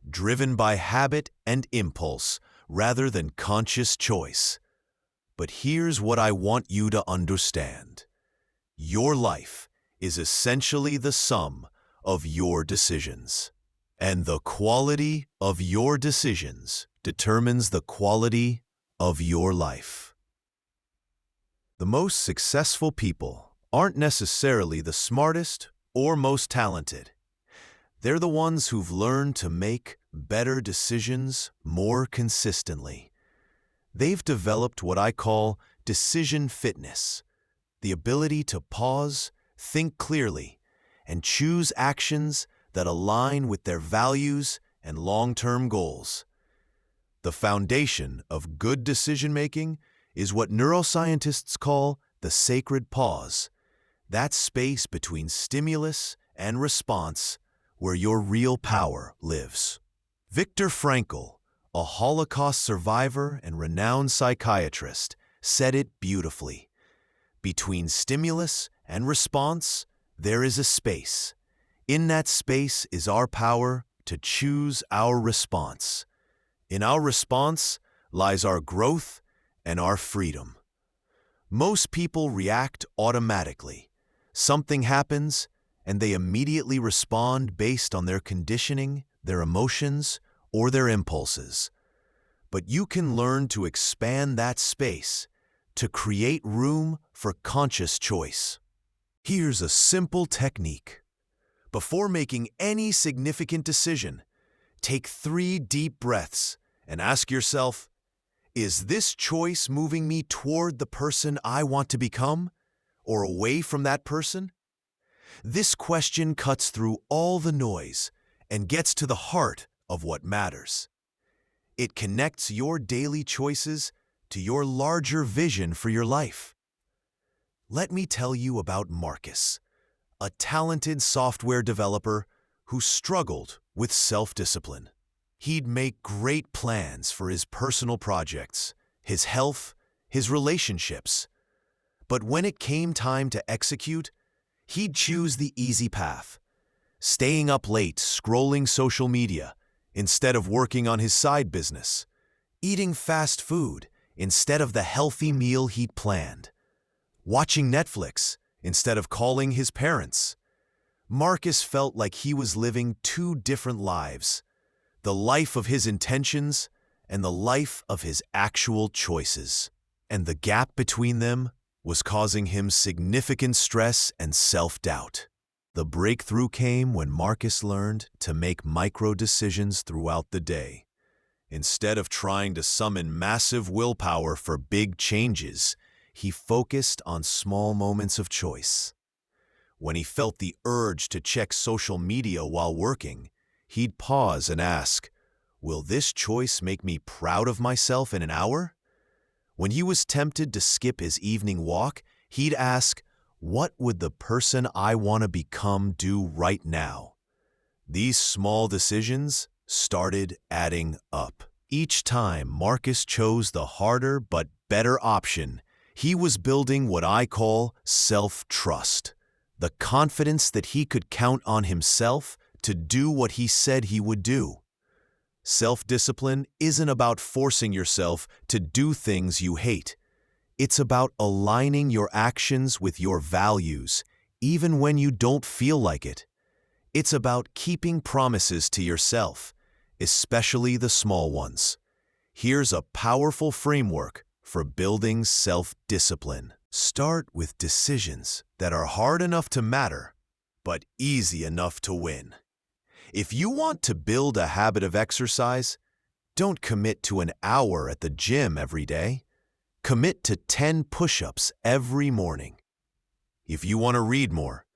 driven by habit and impulse rather than conscious choice. But here's what I want you to understand. Your life is essentially the sum of your decisions. And the quality of your decisions determines the quality of your life. The most successful people aren't necessarily the smartest or most talented. They're the ones who've learned to make better decisions more consistently. They've developed what I call decision fitness, the ability to pause, think clearly, and choose actions that align with their values and long-term goals. The foundation of good decision-making is what neuroscientists call the sacred pause, that space between stimulus and response where your real power lives. Viktor Frankl, a Holocaust survivor and renowned psychiatrist, said it beautifully. Between stimulus and response, there is a space. In that space is our power to choose our response. In our response lies our growth and our freedom. Most people react automatically. Something happens, and they immediately respond based on their conditioning, their emotions, or their impulses. But you can learn to expand that space, to create room for conscious choice. Here's a simple technique. Before making any significant decision, take 3 deep breaths and ask yourself, is this choice moving me toward the person I want to become, or away from that person? This question cuts through all the noise and gets to the heart of what matters. It connects your daily choices to your larger vision for your life. Let me tell you about Marcus, a talented software developer who struggled with self-discipline. He'd make great plans for his personal projects, his health, his relationships. But when it came time to execute, he'd choose the easy path, staying up late scrolling social media instead of working on his side business, eating fast food instead of the healthy meal he'd planned, watching Netflix instead of calling his parents. Marcus felt like he was living 2 different lives, the life of his intentions and the life of his actual choices. And the gap between them was causing him significant stress and self-doubt. The breakthrough came when Marcus learned to make micro decisions throughout the day. Instead of trying to summon massive willpower for big changes, he focused on small moments of choice. When he felt the urge to check social media while working, he'd pause and ask, "Will this choice make me proud of myself in an hour?" When he was tempted to skip his evening walk, he'd ask, "What would the person I want to become do right now?" These small decisions started adding up. Each time Marcus chose the harder but better option, he was building what I call self-trust, the confidence that he could count on himself to do what he said he would do. Self-discipline isn't about forcing yourself to do things you hate. It's about aligning your actions with your values, even when you don't feel like it. It's about keeping promises to yourself, especially the small ones. Here's a powerful framework for building self-discipline. Start with decisions that are hard enough to matter, but easy enough to win. If you want to build a habit of exercise, don't commit to an hour at the gym every day. Commit to 10 push-ups every morning. If you want to read more,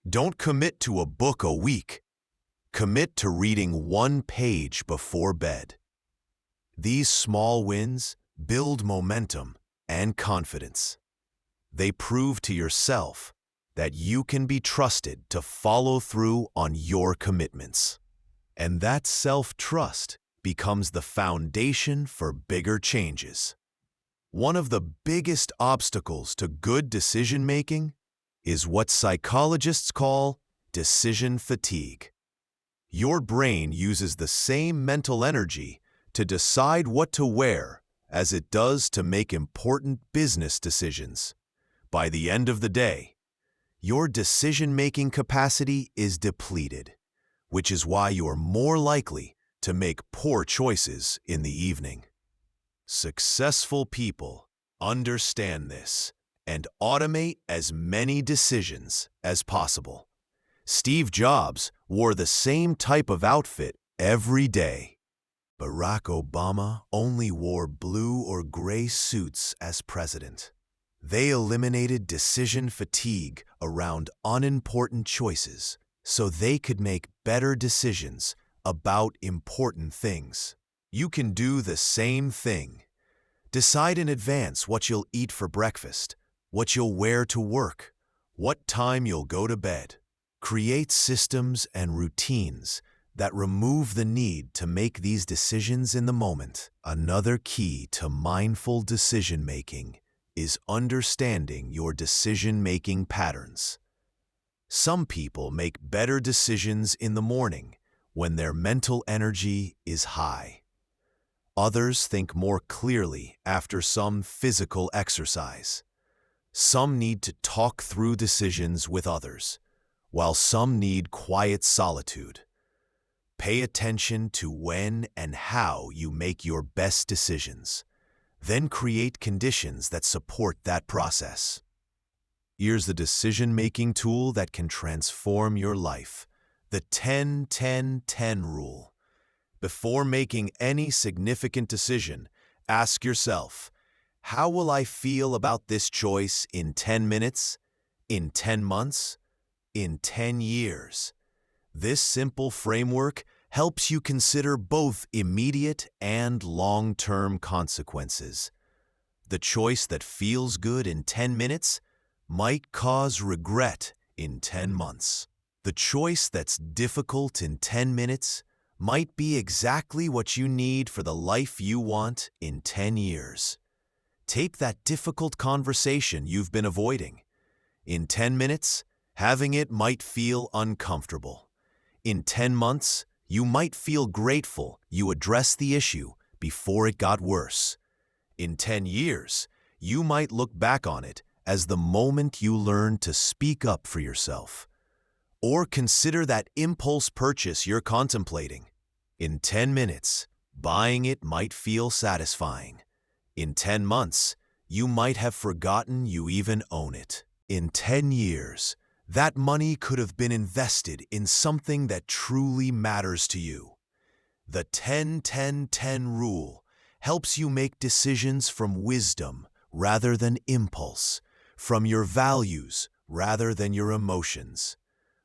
don't commit to a book a week. Commit to reading 1 page before bed. These small wins build momentum and confidence. They prove to yourself that you can be trusted to follow through on your commitments. And that self-trust becomes the foundation for bigger changes. One of the biggest obstacles to good decision-making is what psychologists call decision fatigue. Your brain uses the same mental energy to decide what to wear as it does to make important business decisions. By the end of the day, your decision-making capacity is depleted, which is why you're more likely to make poor choices in the evening. Successful people understand this and automate as many decisions as possible. Steve Jobs wore the same type of outfit every day. Barack Obama only wore blue or gray suits as president. They eliminated decision fatigue around unimportant choices so they could make better decisions about important things. You can do the same thing. Decide in advance what you'll eat for breakfast, what you'll wear to work, what time you'll go to bed. Create systems and routines that remove the need to make these decisions in the moment. Another key to mindful decision-making is understanding your decision-making patterns. Some people make better decisions in the morning when their mental energy is high. Others think more clearly after some physical exercise. Some need to talk through decisions with others, while some need quiet solitude. Pay attention to when and how you make your best decisions. Then create conditions that support that process. Here's the decision-making tool that can transform your life, the 10-10-10 rule. Before making any significant decision, ask yourself, how will I feel about this choice in 10 minutes, in 10 months, in 10 years? This simple framework helps you consider both immediate and long-term consequences. The choice that feels good in 10 minutes might cause regret in 10 months. The choice that's difficult in 10 minutes might be exactly what you need for the life you want in 10 years. Take that difficult conversation you've been avoiding. In 10 minutes, having it might feel uncomfortable. In 10 months, you might feel grateful you addressed the issue before it got worse. In 10 years, you might look back on it as the moment you learned to speak up for yourself. Or consider that impulse purchase you're contemplating. In 10 minutes, buying it might feel satisfying. In 10 months, you might have forgotten you even own it. In 10 years, That money could have been invested in something that truly matters to you. The 10-10-10 rule helps you make decisions from wisdom rather than impulse, from your values rather than your emotions.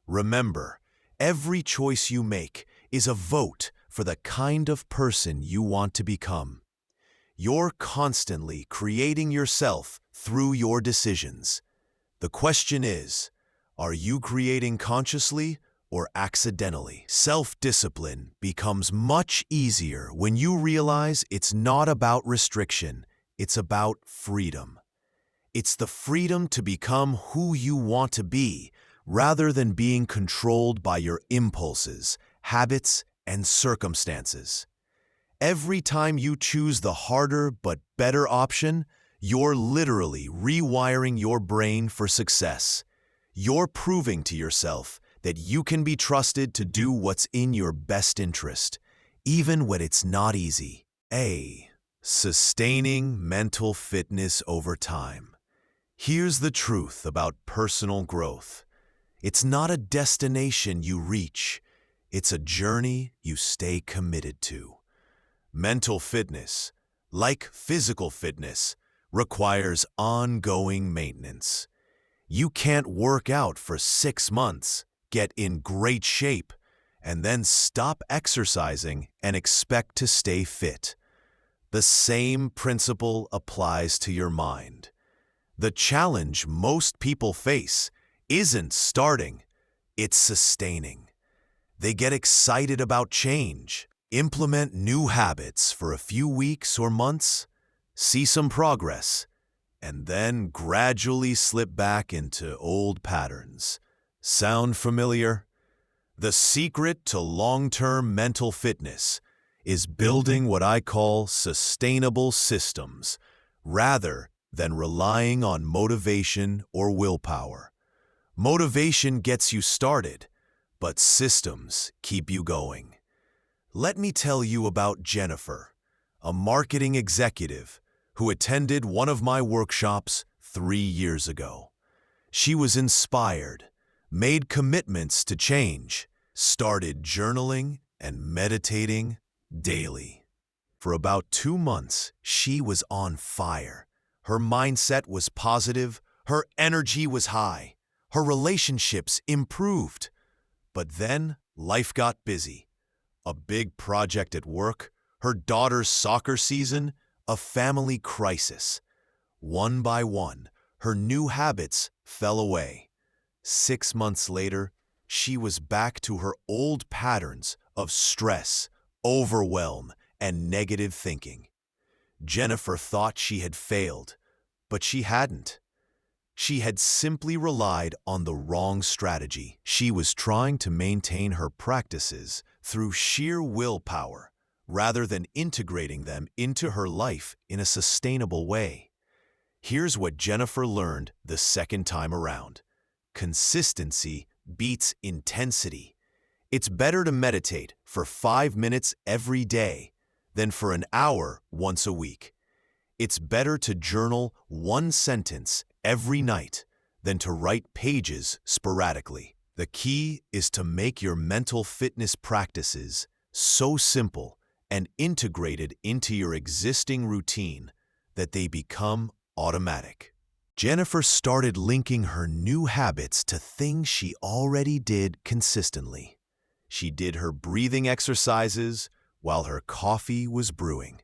Remember, every choice you make is a vote for the kind of person you want to become. You're constantly creating yourself through your decisions. The question is, are you creating consciously or accidentally? Self-discipline becomes much easier when you realize it's not about restriction, it's about freedom. It's the freedom to become who you want to be, rather than being controlled by your impulses, habits, and circumstances. Every time you choose the harder but better option, you're literally rewiring your brain for success. You're proving to yourself that you can be trusted to do what's in your best interest, even when it's not easy. Sustaining mental fitness over time. Here's the truth about personal growth. It's not a destination you reach. It's a journey you stay committed to. Mental fitness, like physical fitness, requires ongoing maintenance. You can't work out for 6 months, get in great shape, and then stop exercising and expect to stay fit. The same principle applies to your mind. The challenge most people face isn't starting, it's sustaining. They get excited about change, implement new habits for a few weeks or months, see some progress, and then gradually slip back into old patterns. Sound familiar? The secret to long-term mental fitness is building what I call sustainable systems, rather than relying on motivation or willpower. Motivation gets you started, but systems keep you going. Let me tell you about Jennifer, a marketing executive who attended one of my workshops 3 years ago. She was inspired, made commitments to change, started journaling and meditating daily. For about 2 months, she was on fire. Her mindset was positive, her energy was high, her relationships improved. But then life got busy. A big project at work, her daughter's soccer season, a family crisis. One by one, her new habits fell away. 6 months later, she was back to her old patterns of stress, overwhelm, and negative thinking. Jennifer thought she had failed, but she hadn't. She had simply relied on the wrong strategy. She was trying to maintain her practices through sheer willpower, rather than integrating them into her life in a sustainable way. Here's what Jennifer learned the second time around. Consistency beats intensity. It's better to meditate for 5 minutes every day than for an hour once a week. It's better to journal 1 sentence every night than to write pages sporadically. The key is to make your mental fitness practices so simple and integrated into your existing routine that they become automatic. Jennifer started linking her new habits to things she already did consistently. She did her breathing exercises while her coffee was brewing.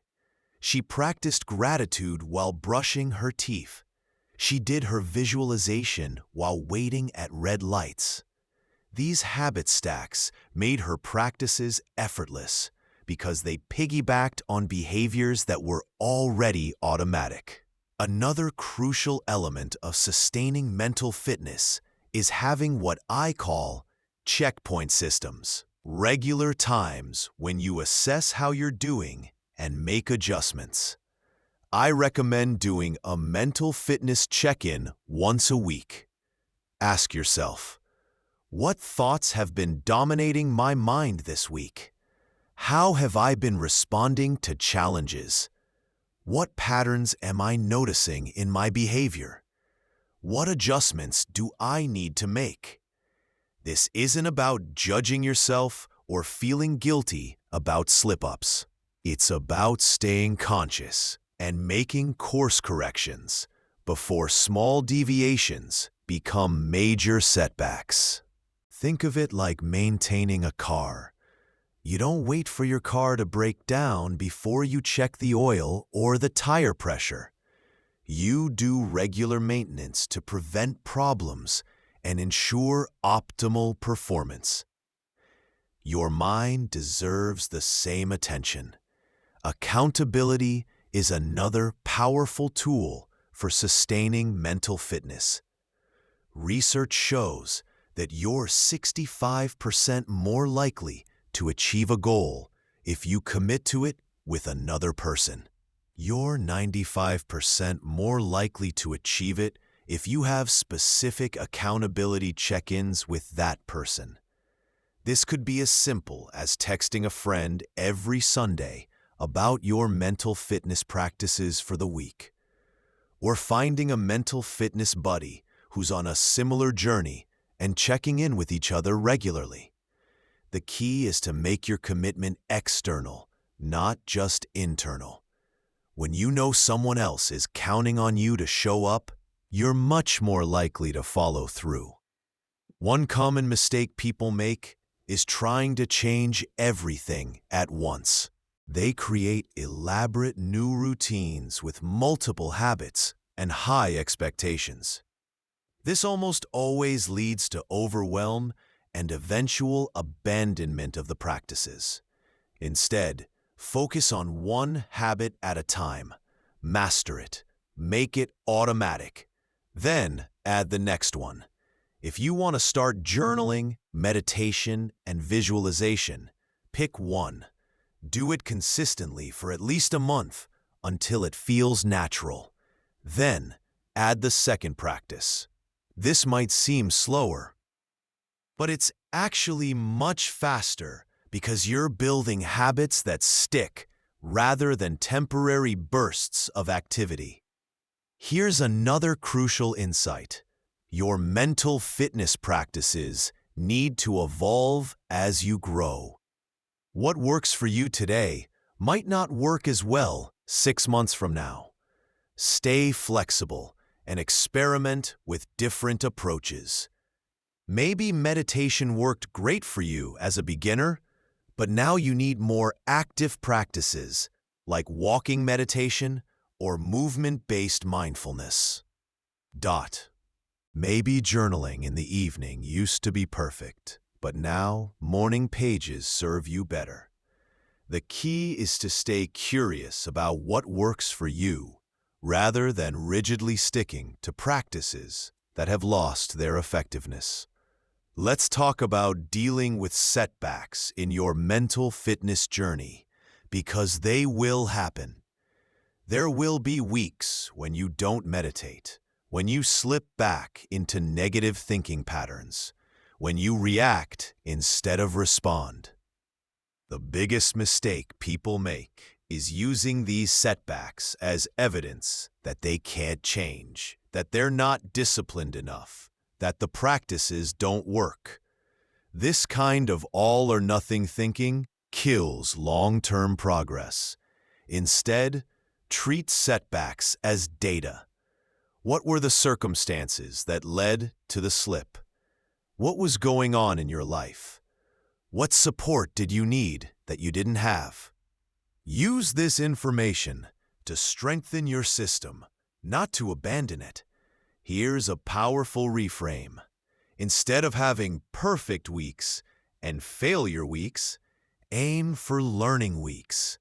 She practiced gratitude while brushing her teeth. She did her visualization while waiting at red lights. These habit stacks made her practices effortless because they piggybacked on behaviors that were already automatic. Another crucial element of sustaining mental fitness is having what I call checkpoint systems. Regular times when you assess how you're doing and make adjustments. I recommend doing a mental fitness check-in once a week. Ask yourself, what thoughts have been dominating my mind this week? How have I been responding to challenges? What patterns am I noticing in my behavior? What adjustments do I need to make? This isn't about judging yourself or feeling guilty about slip-ups. It's about staying conscious and making course corrections before small deviations become major setbacks. Think of it like maintaining a car. You don't wait for your car to break down before you check the oil or the tire pressure. You do regular maintenance to prevent problems and ensure optimal performance. Your mind deserves the same attention. Accountability is another powerful tool for sustaining mental fitness. Research shows that you're 65% more likely to achieve a goal if you commit to it with another person. You're 95% more likely to achieve it if you have specific accountability check-ins with that person. This could be as simple as texting a friend every Sunday about your mental fitness practices for the week, or finding a mental fitness buddy who's on a similar journey and checking in with each other regularly. The key is to make your commitment external, not just internal. When you know someone else is counting on you to show up, you're much more likely to follow through. One common mistake people make is trying to change everything at once. They create elaborate new routines with multiple habits and high expectations. This almost always leads to overwhelm and eventual abandonment of the practices. Instead, focus on one habit at a time. Master it. Make it automatic. Then add the next one. If you want to start journaling, meditation, and visualization, pick one. Do it consistently for at least a month until it feels natural. Then add the second practice. This might seem slower, but it's actually much faster because you're building habits that stick rather than temporary bursts of activity. Here's another crucial insight. Your mental fitness practices need to evolve as you grow. What works for you today might not work as well 6 months from now. Stay flexible and experiment with different approaches. Maybe meditation worked great for you as a beginner, but now you need more active practices like walking meditation or movement-based mindfulness. Maybe journaling in the evening used to be perfect, but now morning pages serve you better. The key is to stay curious about what works for you, rather than rigidly sticking to practices that have lost their effectiveness. Let's talk about dealing with setbacks in your mental fitness journey, because they will happen. There will be weeks when you don't meditate, when you slip back into negative thinking patterns, when you react instead of respond. The biggest mistake people make is using these setbacks as evidence that they can't change, that they're not disciplined enough, that the practices don't work. This kind of all-or-nothing thinking kills long-term progress. Instead, treat setbacks as data. What were the circumstances that led to the slip? What was going on in your life? What support did you need that you didn't have? Use this information to strengthen your system, not to abandon it. Here's a powerful reframe. Instead of having perfect weeks and failure weeks, aim for learning weeks.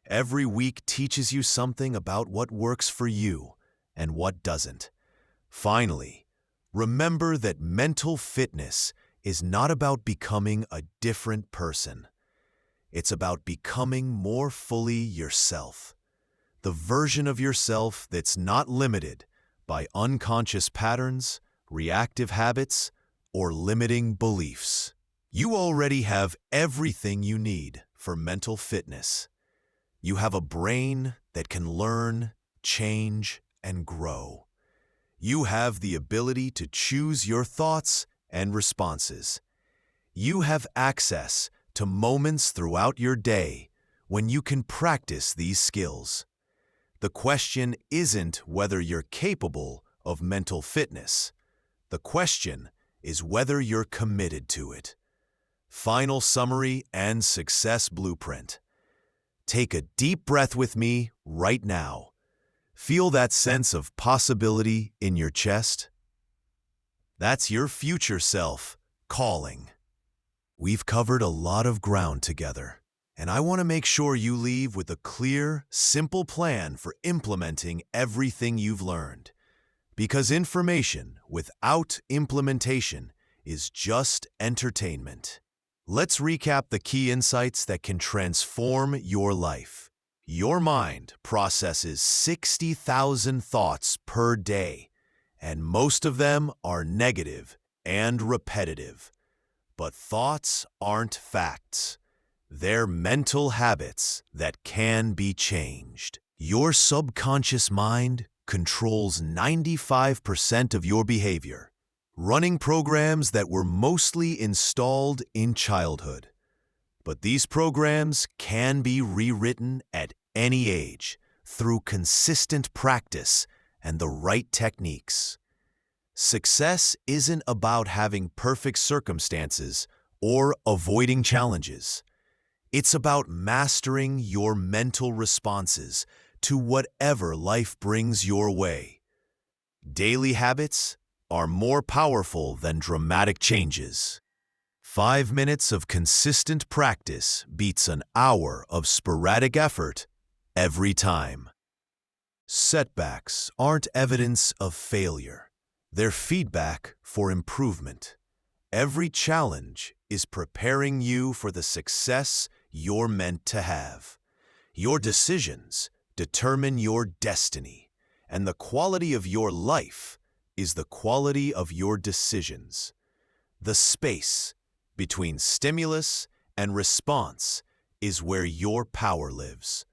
Every week teaches you something about what works for you and what doesn't. Finally, remember that mental fitness is not about becoming a different person. It's about becoming more fully yourself. The version of yourself that's not limited by unconscious patterns, reactive habits, or limiting beliefs. You already have everything you need for mental fitness. You have a brain that can learn, change, and grow. You have the ability to choose your thoughts and responses. You have access to moments throughout your day when you can practice these skills. The question isn't whether you're capable of mental fitness. The question is whether you're committed to it. Final summary and success blueprint. Take a deep breath with me right now. Feel that sense of possibility in your chest? That's your future self calling. We've covered a lot of ground together, and I want to make sure you leave with a clear, simple plan for implementing everything you've learned. Because information without implementation is just entertainment. Let's recap the key insights that can transform your life. Your mind processes 60,000 thoughts per day, and most of them are negative and repetitive. But thoughts aren't facts. They're mental habits that can be changed. Your subconscious mind controls 95% of your behavior, running programs that were mostly installed in childhood. But these programs can be rewritten at any age through consistent practice and the right techniques. Success isn't about having perfect circumstances or avoiding challenges. It's about mastering your mental responses to whatever life brings your way. Daily habits are more powerful than dramatic changes. 5 minutes of consistent practice beats an hour of sporadic effort every time. Setbacks aren't evidence of failure. They're feedback for improvement. Every challenge is preparing you for the success you're meant to have. Your decisions determine your destiny, and the quality of your life is the quality of your decisions. The space between stimulus and response is where your power lives.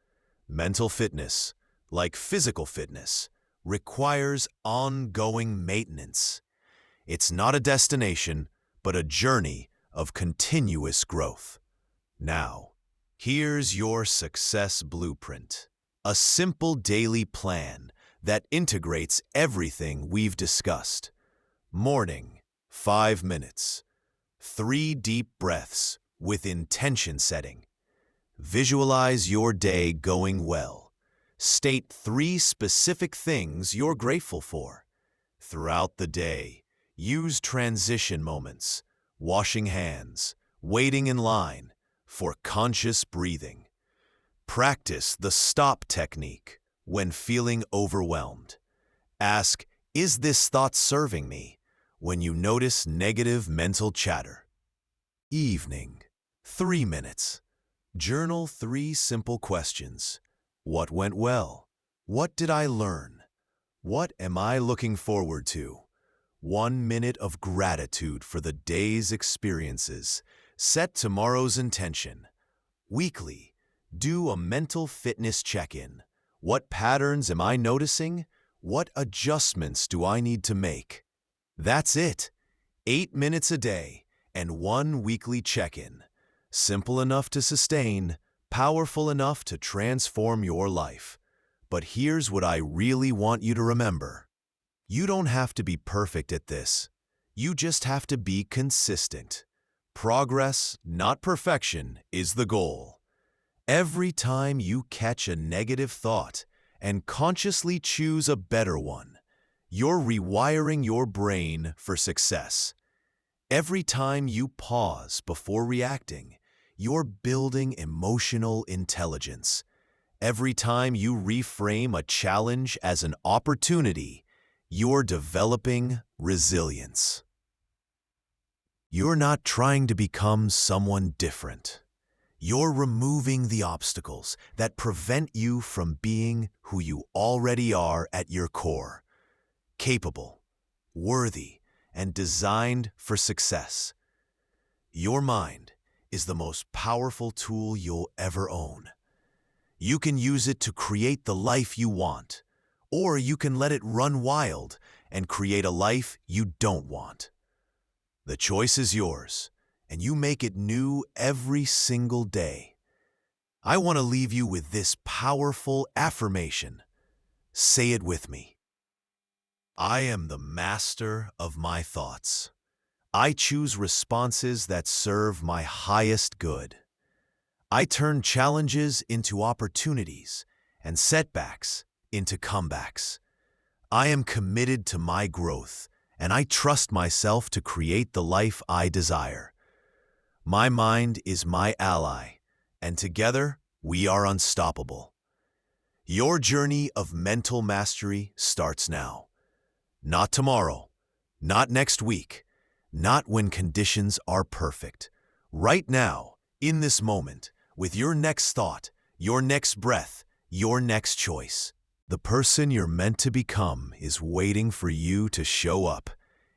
Mental fitness, like physical fitness, requires ongoing maintenance. It's not a destination, but a journey of continuous growth. Now, here's your success blueprint. A simple daily plan that integrates everything we've discussed. Morning, 5 minutes. 3 deep breaths with intention setting. Visualize your day going well. State 3 specific things you're grateful for. Throughout the day, use transition moments, washing hands, waiting in line, for conscious breathing. Practice the stop technique when feeling overwhelmed. Ask, is this thought serving me? When you notice negative mental chatter. Evening, 3 minutes. Journal 3 simple questions. What went well? What did I learn? What am I looking forward to? 1 minute of gratitude for the day's experiences. Set tomorrow's intention. Weekly, do a mental fitness check-in. What patterns am I noticing? What adjustments do I need to make? That's it. 8 minutes a day and 1 weekly check-in. Simple enough to sustain, powerful enough to transform your life. But here's what I really want you to remember. You don't have to be perfect at this. You just have to be consistent. Progress, not perfection, is the goal. Every time you catch a negative thought and consciously choose a better one, you're rewiring your brain for success. Every time you pause before reacting, you're building emotional intelligence. Every time you reframe a challenge as an opportunity, you're developing resilience. You're not trying to become someone different. You're removing the obstacles that prevent you from being who you already are at your core. Capable, worthy, and designed for success. Your mind is the most powerful tool you'll ever own. You can use it to create the life you want, or you can let it run wild and create a life you don't want. The choice is yours, and you make it new every single day. I want to leave you with this powerful affirmation. Say it with me. I am the master of my thoughts. I choose responses that serve my highest good. I turn challenges into opportunities and setbacks into comebacks. I am committed to my growth, and I trust myself to create the life I desire. My mind is my ally, and together we are unstoppable. Your journey of mental mastery starts now. Not tomorrow, not next week, not when conditions are perfect. Right now, in this moment, with your next thought, your next breath, your next choice. The person you're meant to become is waiting for you to show up,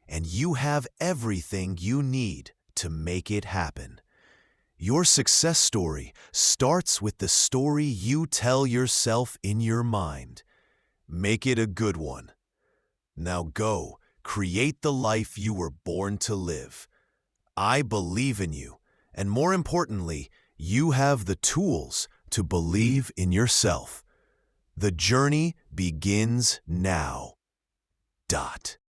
and you have everything you need to make it happen. Your success story starts with the story you tell yourself in your mind. Make it a good one. Now go, create the life you were born to live. I believe in you, and more importantly, you have the tools to believe in yourself. The journey begins now.